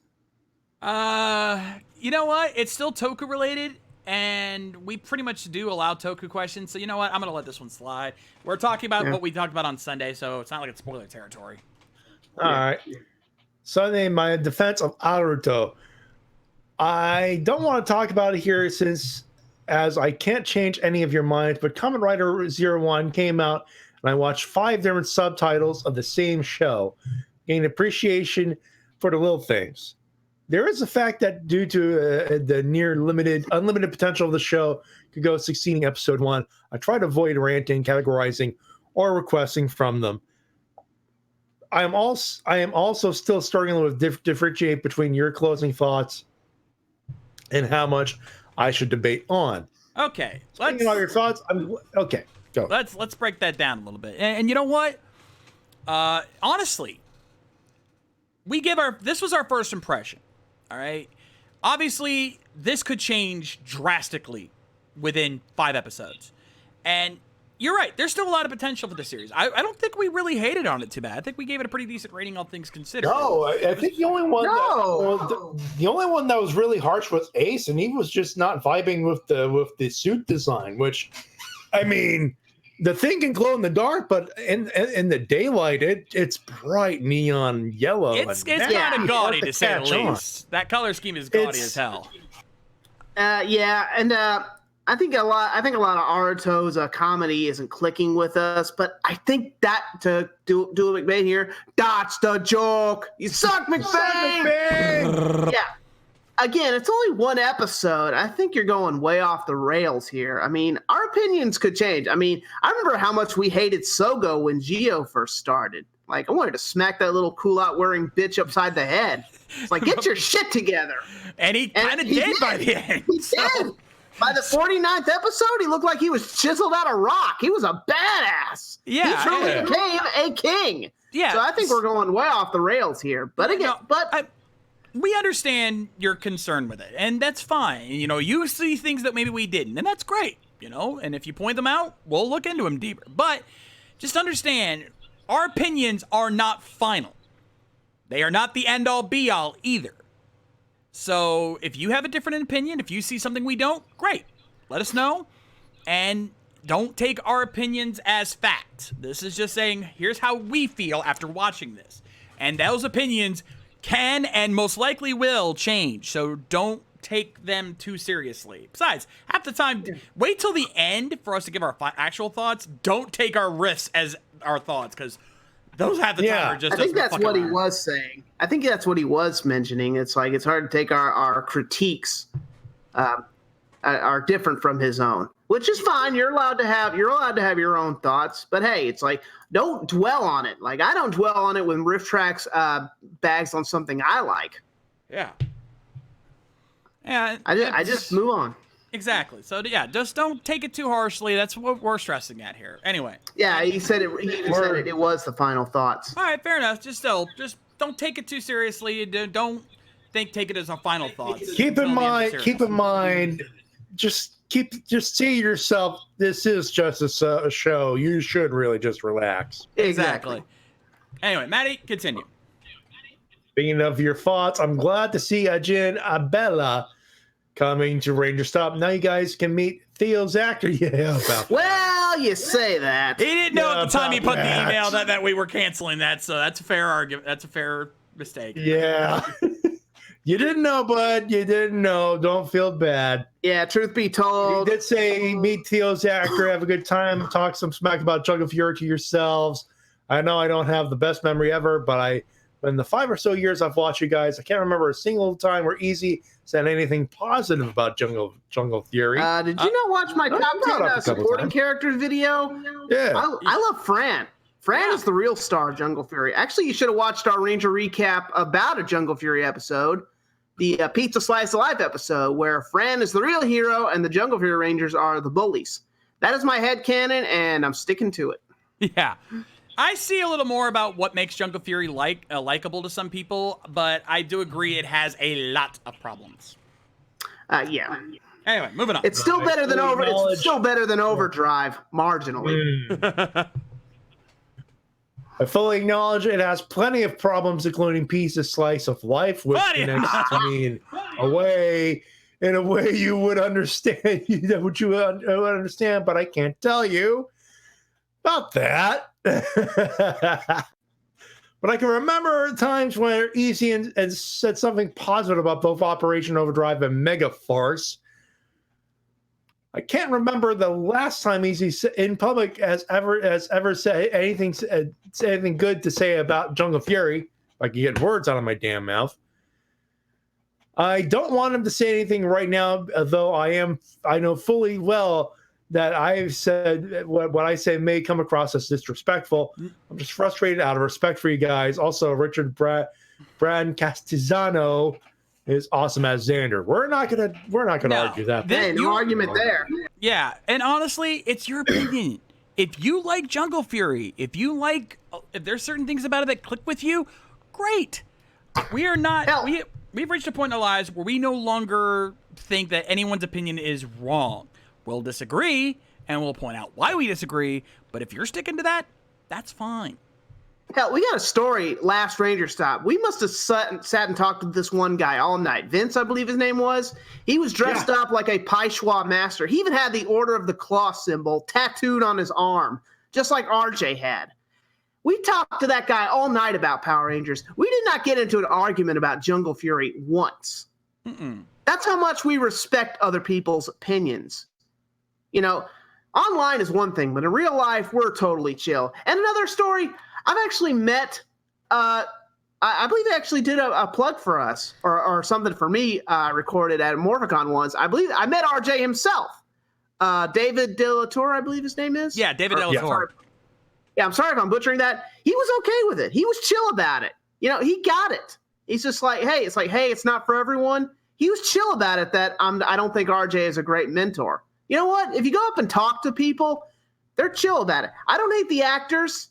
You know what? It's still Toku related, and we pretty much do allow Toku questions. So you know what? I'm gonna let this one slide. We're talking about what we talked about on Sunday, so it's not like it's spoiler territory. All right. Sunday, my defense of Aruto. I don't want to talk about it here since, as I can't change any of your minds, but Kamen Rider 01 came out, and I watched 5 different subtitles of the same show, gained appreciation for the little things. There is the fact that due to the near unlimited potential of the show could go succeeding episode 1, I try to avoid ranting, categorizing, or requesting from them. I am also still struggling with differentiate between your closing thoughts and how much I should debate on. Okay, Speaking of your thoughts, okay. Go. Let's break that down a little bit. And you know what? Honestly, this was our first impression. All right. Obviously, this could change drastically within 5 episodes. And you're right. There's still a lot of potential for the series. I don't think we really hated on it too bad. I think we gave it a pretty decent rating, all things considered. No, I think the only one. The only one that was really harsh was Ace, and he was just not vibing with the suit design. Which, I mean, the thing can glow in the dark, but in the daylight, it's bright neon yellow. It's kind of gaudy to say the least. That color scheme is gaudy as hell. Yeah, and I think a lot of Aruto's comedy isn't clicking with us, but I think that to do a McBain here, that's the joke. You suck, McBain. Yeah. Again, it's only 1 episode. I think you're going way off the rails here. I mean, our opinions could change. I mean, I remember how much we hated Sogo when Geo first started. Like, I wanted to smack that little cool-out wearing bitch upside the head. It's like, get your shit together. And he kind of did by the end. He did. By the 49th episode, he looked like he was chiseled out of rock. He was a badass. Yeah. He truly became a king. Yeah. So I think we're going way off the rails here. But again, we understand your concern with it, and that's fine. You know, you see things that maybe we didn't, and that's great, you know, and if you point them out, we'll look into them deeper. But just understand, our opinions are not final. They are not the end-all, be-all either. So if you have a different opinion, if you see something we don't, great. Let us know, and don't take our opinions as fact. This is just saying, here's how we feel after watching this. And those opinions can and most likely will change, so don't take them too seriously. Besides, half the time, wait till the end for us to give our actual thoughts. Don't take our riffs as our thoughts, because those half the time are just. I think that's what he was saying. I think that's what he was mentioning. It's like it's hard to take our critiques are different from his own, which is fine. You're allowed to have your own thoughts, but hey, it's like don't dwell on it. Like I don't dwell on it when Riff Tracks bags on something I like. Yeah. Yeah. I just move on. Exactly. So yeah, just don't take it too harshly. That's what we're stressing at here. Anyway. Yeah, he said it. It was the final thoughts. All right, fair enough. Just don't take it too seriously. Don't take it as a final thoughts. Keep in mind. Just say to yourself, this is just a show. You should really just relax. Exactly. Anyway, Matty, continue. Speaking of your thoughts, I'm glad to see Ajin Abella coming to Ranger Stop. Now you guys can meet Theo's actor. Yeah. Well, Well, you say that. He didn't know at the time he put the that. email that we were canceling that, so that's a fair argument. That's a fair mistake. Yeah. You didn't know, bud. You didn't know. Don't feel bad. Yeah, truth be He told. did say, meet Theo's actor, have a good time, talk some smack about Jungle Fury to yourselves. I know I don't have the best memory ever, but in the 5 or so years I've watched you guys, I can't remember a single time where Easy said anything positive about Jungle Fury. Did you not watch my I top brought 10 up a couple supporting times. characters video? Yeah. I love Fran. Fran is the real star of Jungle Fury. Actually, you should have watched our Ranger recap about a Jungle Fury episode, the Pizza Slice of Life episode, where Fran is the real hero and the Jungle Fury Rangers are the bullies. That is my headcanon, and I'm sticking to it. Yeah. I see a little more about what makes Jungle Fury likable to some people, but I do agree it has a lot of problems. Yeah. Anyway, moving on. It's still better than fully It's still better than Overdrive, marginally. I fully acknowledge it has plenty of problems, including Pizza Slice of Life, which Buddy! connects to me in a way you would understand, which you would understand, but I can't tell you about that. But I can remember times where Easy and said something positive about both Operation Overdrive and Mega Farce. I can't remember the last time Easy in public has ever said anything good to say about Jungle Fury. If I can get words out of my damn mouth. I don't want him to say anything right now, though I know fully well that I've said what I say may come across as disrespectful. I'm just frustrated out of respect for you guys. Also, Richard Brad Castizano is awesome as Xander. We're not gonna argue that. Hey, no argument there. Yeah, and honestly, it's your opinion. If you like Jungle Fury, if there's certain things about it that click with you, great. We are not. We've reached a point in our lives where we no longer think that anyone's opinion is wrong. We'll disagree, and we'll point out why we disagree. But if you're sticking to that, that's fine. Hell, we got a story last Ranger Stop. We must have sat and talked to this one guy all night. Vince, I believe his name was. He was dressed up like a Paishwa master. He even had the Order of the Claw symbol tattooed on his arm, just like RJ had. We talked to that guy all night about Power Rangers. We did not get into an argument about Jungle Fury once. That's how much we respect other people's opinions. You know, online is one thing, but in real life, we're totally chill. And another story, I've actually met, I believe they actually did a plug for us or something for me recorded at Morphicon once. I believe I met RJ himself. David De La Tour, I believe his name is. Yeah, David De La Tour. Yeah, I'm sorry if I'm butchering that. He was okay with it. He was chill about it. You know, he got it. He's just like, hey, it's not for everyone. He was chill about it that I don't think RJ is a great mentor. You know what? If you go up and talk to people, they're chill about it. I don't hate the actors.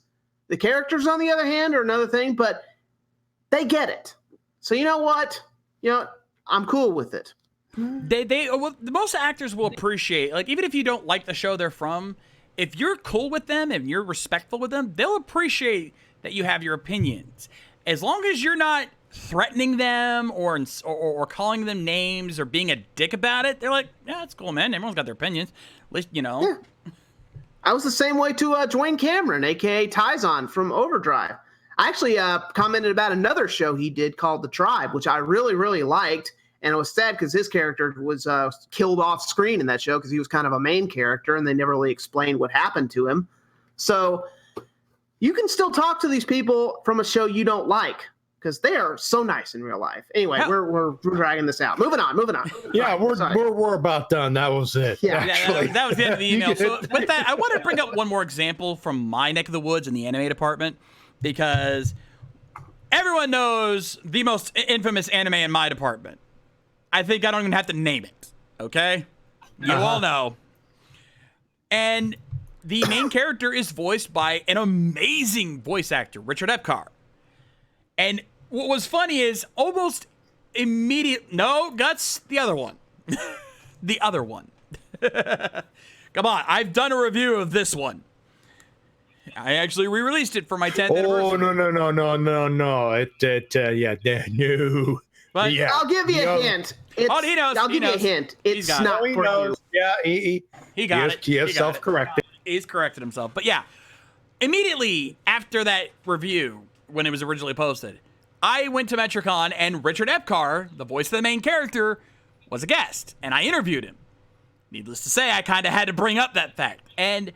The characters, on the other hand, are another thing, but they get it. So you know what? I'm cool with it. Most actors will appreciate, like, even if you don't like the show they're from, if you're cool with them and you're respectful with them, they'll appreciate that you have your opinions. As long as you're not threatening them or calling them names or being a dick about it, they're like, yeah, it's cool, man. Everyone's got their opinions. At least, Yeah. I was the same way to Dwayne Cameron, a.k.a. Tyzon from Overdrive. I actually commented about another show he did called The Tribe, which I really, really liked. And it was sad because his character was killed off screen in that show because he was kind of a main character, and they never really explained what happened to him. So you can still talk to these people from a show you don't like because they are so nice in real life. Anyway, we're dragging this out. Moving on. Yeah, we're about done. That was it. Yeah, that was the end of the email. So with that, I want to bring up one more example from my neck of the woods in the anime department because everyone knows the most infamous anime in my department. I think I don't even have to name it, okay? You all know. And the main character is voiced by an amazing voice actor, Richard Epcar. And what was funny is almost immediate. No, Guts, the other one. The other one. Come on, I've done a review of this one. I actually re-released it for my 10th anniversary. Oh, no. No. But Yeah. I'll give you a hint. He knows. I'll give you a hint. It's not for you. Yeah, he got it. He is self-correcting. He's corrected himself. But yeah, immediately after that review, when it was originally posted, I went to Metricon, and Richard Epcar, the voice of the main character, was a guest, and I interviewed him. Needless to say, I kind of had to bring up that fact. And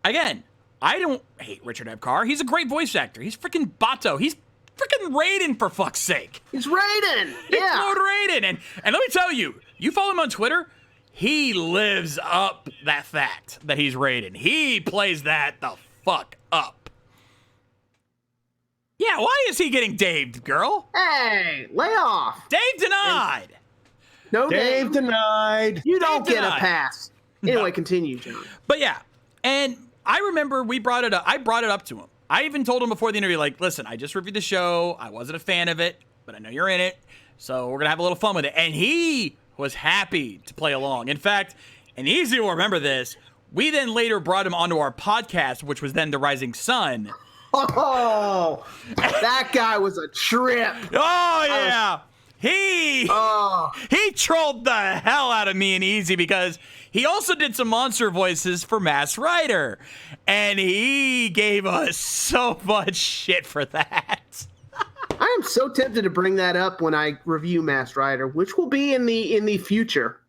again, I don't hate Richard Epcar. He's a great voice actor. He's freaking Bato. He's freaking Raiden, for fuck's sake. He's Raiden. Yeah. Lord Raiden. And let me tell you, you follow him on Twitter, he lives up that fact that he's Raiden. He plays that the fuck up. Yeah, why is he getting Daved, girl? Hey, lay off. Dave denied. No, Dave denied. You don't Dave get denied. a pass. Anyway, continue, John. But yeah, and I remember we brought it up. I brought it up to him. I even told him before the interview, like, listen, I just reviewed the show. I wasn't a fan of it, but I know you're in it, so we're gonna have a little fun with it. And he was happy to play along. In fact, and Easy will remember this, we then later brought him onto our podcast, which was then The Rising Sun. Oh, that guy was a trip. Oh yeah. He trolled the hell out of me and Easy because he also did some monster voices for Mass Rider, and he gave us so much shit for that. I am so tempted to bring that up when I review Mass Rider, which will be in the future.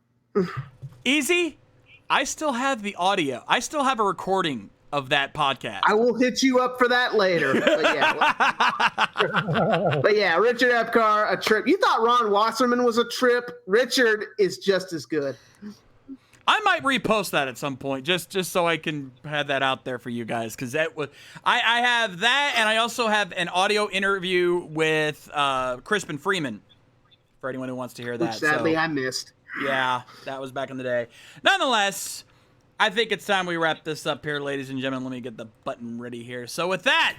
Easy, I still have the audio. I still have a recording of that podcast. I will hit you up for that later. But yeah, Richard Epcar, a trip. You thought Ron Wasserman was a trip. Richard is just as good. I might repost that at some point, just so I can have that out there for you guys, because that was I have that, and I also have an audio interview with Crispin Freeman for anyone who wants to hear that. Which sadly so, I missed. Yeah, that was back in the day. Nonetheless, I think it's time we wrap this up here, ladies and gentlemen. Let me get the button ready here. So with that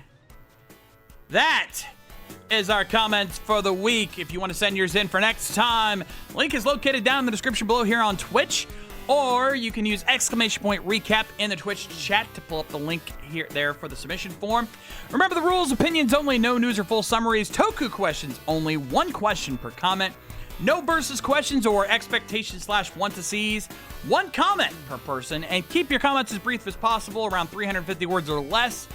is our comments for the week. If you want to send yours in for next time, link is located down in the description below here on Twitch, or you can use !recap in the Twitch chat to pull up the link there for the submission form. Remember the rules: opinions only, no news or full summaries, Toku questions only, 1 question per comment. No versus questions or expectations / want to sees, 1 comment per person, and keep your comments as brief as possible, around 350 words or less.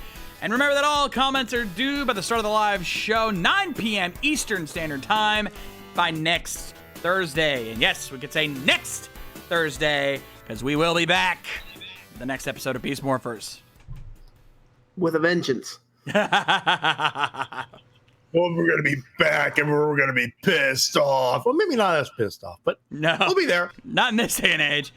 And remember that all comments are due by the start of the live show, 9 p.m. Eastern Standard Time, by next Thursday. And yes, we could say next Thursday, because we will be back with the next episode of Beast Morphers. With a vengeance. Well, we're going to be back and we're going to be pissed off. Well, maybe not as pissed off, but no, we'll be there. Not in this day and age.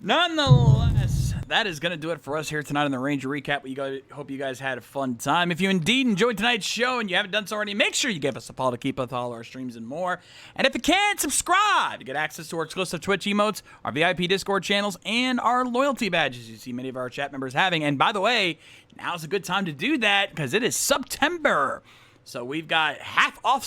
Nonetheless, that is going to do it for us here tonight on the Ranger Recap. Hope you guys had a fun time. If you indeed enjoyed tonight's show and you haven't done so already, make sure you give us a follow to keep up with all our streams and more. And if you can, subscribe to get access to our exclusive Twitch emotes, our VIP Discord channels, and our loyalty badges you see many of our chat members having. And by the way, now's a good time to do that because it is September. So we've got half off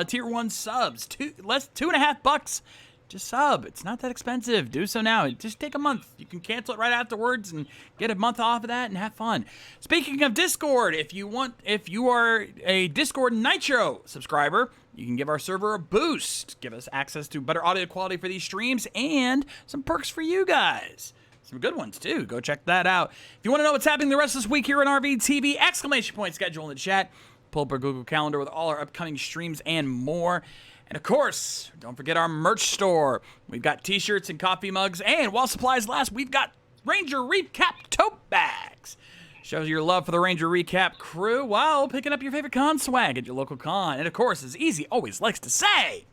tier 1 subs, $2.50. Just sub. It's not that expensive. Do so now. Just take a month. You can cancel it right afterwards and get a month off of that and have fun. Speaking of Discord, if you are a Discord Nitro subscriber, you can give our server a boost. Give us access to better audio quality for these streams and some perks for you guys. Some good ones, too. Go check that out. If you want to know what's happening the rest of this week here on RVTV, ! Schedule in the chat. Pull up our Google Calendar with all our upcoming streams and more. And of course, don't forget our merch store. We've got t-shirts and coffee mugs. And while supplies last, we've got Ranger Recap tote bags. Shows your love for the Ranger Recap crew while picking up your favorite con swag at your local con. And of course, as Easy always likes to say,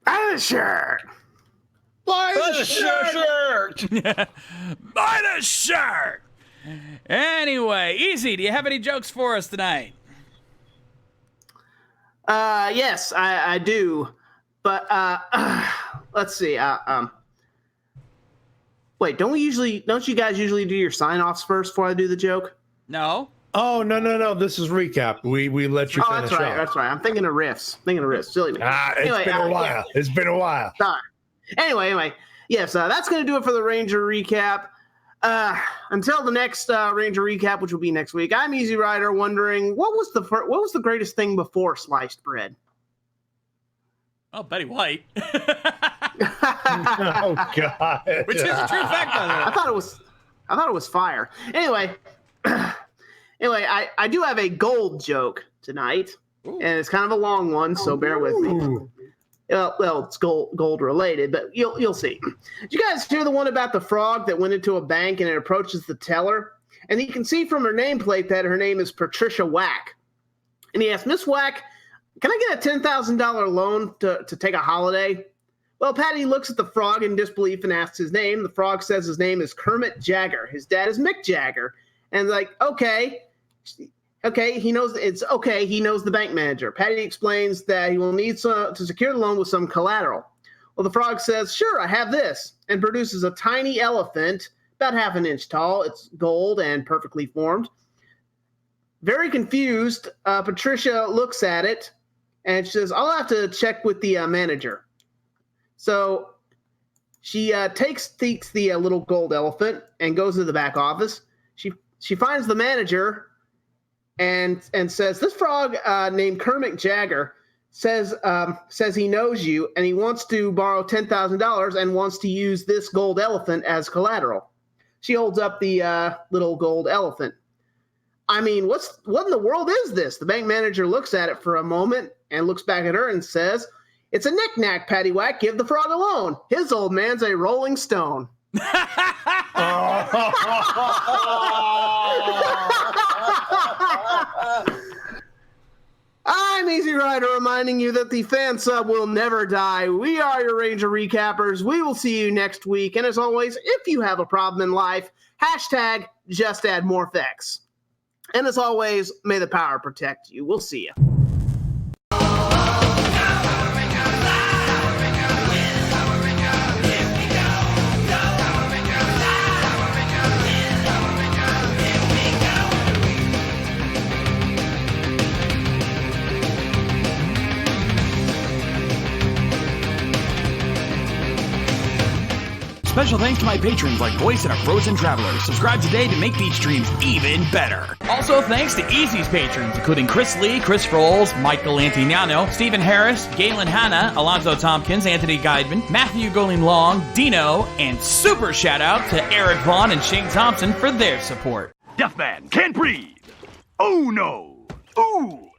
Buy the shirt. Buy the shirt. buy the shirt. Anyway, Easy, do you have any jokes for us tonight? Yes, I do. But let's see. Wait, don't you guys usually do your sign-offs first before I do the joke? No. Oh, no. This is recap. We let you finish that's right. up. That's right. I'm thinking of riffs. Silly me. It's been a while. Yeah. It's been a while. Sorry. Anyway. Yes, that's going to do it for the Ranger Recap. Until the next Ranger Recap, which will be next week, I'm Easy Rider, wondering what was the greatest thing before sliced bread? Oh, Betty White. Oh God! Which is a true fact, by the way. I thought it was I thought it was fire. Anyway, I do have a gold joke tonight, and it's kind of a long one, so bear with me. Well, it's gold related, but you'll see. Did you guys hear the one about the frog that went into a bank and it approaches the teller? And you can see from her nameplate that her name is Patricia Whack. And he asks, Miss Whack, can I get a $10,000 loan to take a holiday? Well, Patty looks at the frog in disbelief and asks his name. The frog says his name is Kermit Jagger. His dad is Mick Jagger. And like, okay, he knows it's okay. He knows the bank manager. Patty explains that he will need to secure the loan with some collateral. Well, the frog says, sure, I have this, and produces a tiny elephant, about half an inch tall. It's gold and perfectly formed. Very confused, Patricia looks at it, and she says, I'll have to check with the manager. So she takes the little gold elephant and goes to the back office. She finds the manager and says, this frog named Kermit Jagger says he knows you and he wants to borrow $10,000 and wants to use this gold elephant as collateral. She holds up the little gold elephant. I mean, what in the world is this? The bank manager looks at it for a moment and looks back at her and says, it's a knick-knack, Paddywhack. Give the frog a loan. His old man's a rolling stone. I'm Easy Rider reminding you that the fan sub will never die. We are your Ranger Recappers. We will see you next week. And as always, if you have a problem in life, hashtag just add Morphex. And as always, may the power protect you. We'll see you. Special thanks to my patrons like Voice and a Frozen Traveler. Subscribe today to make these streams even better. Also, thanks to Easy's patrons, including Chris Lee, Chris Frolls, Michael Antignano, Stephen Harris, Galen Hanna, Alonzo Tompkins, Anthony Guidman, Matthew Goling Long, Dino, and super shout out to Eric Vaughn and Shane Thompson for their support. Deathman can't breathe. Oh no. Ooh.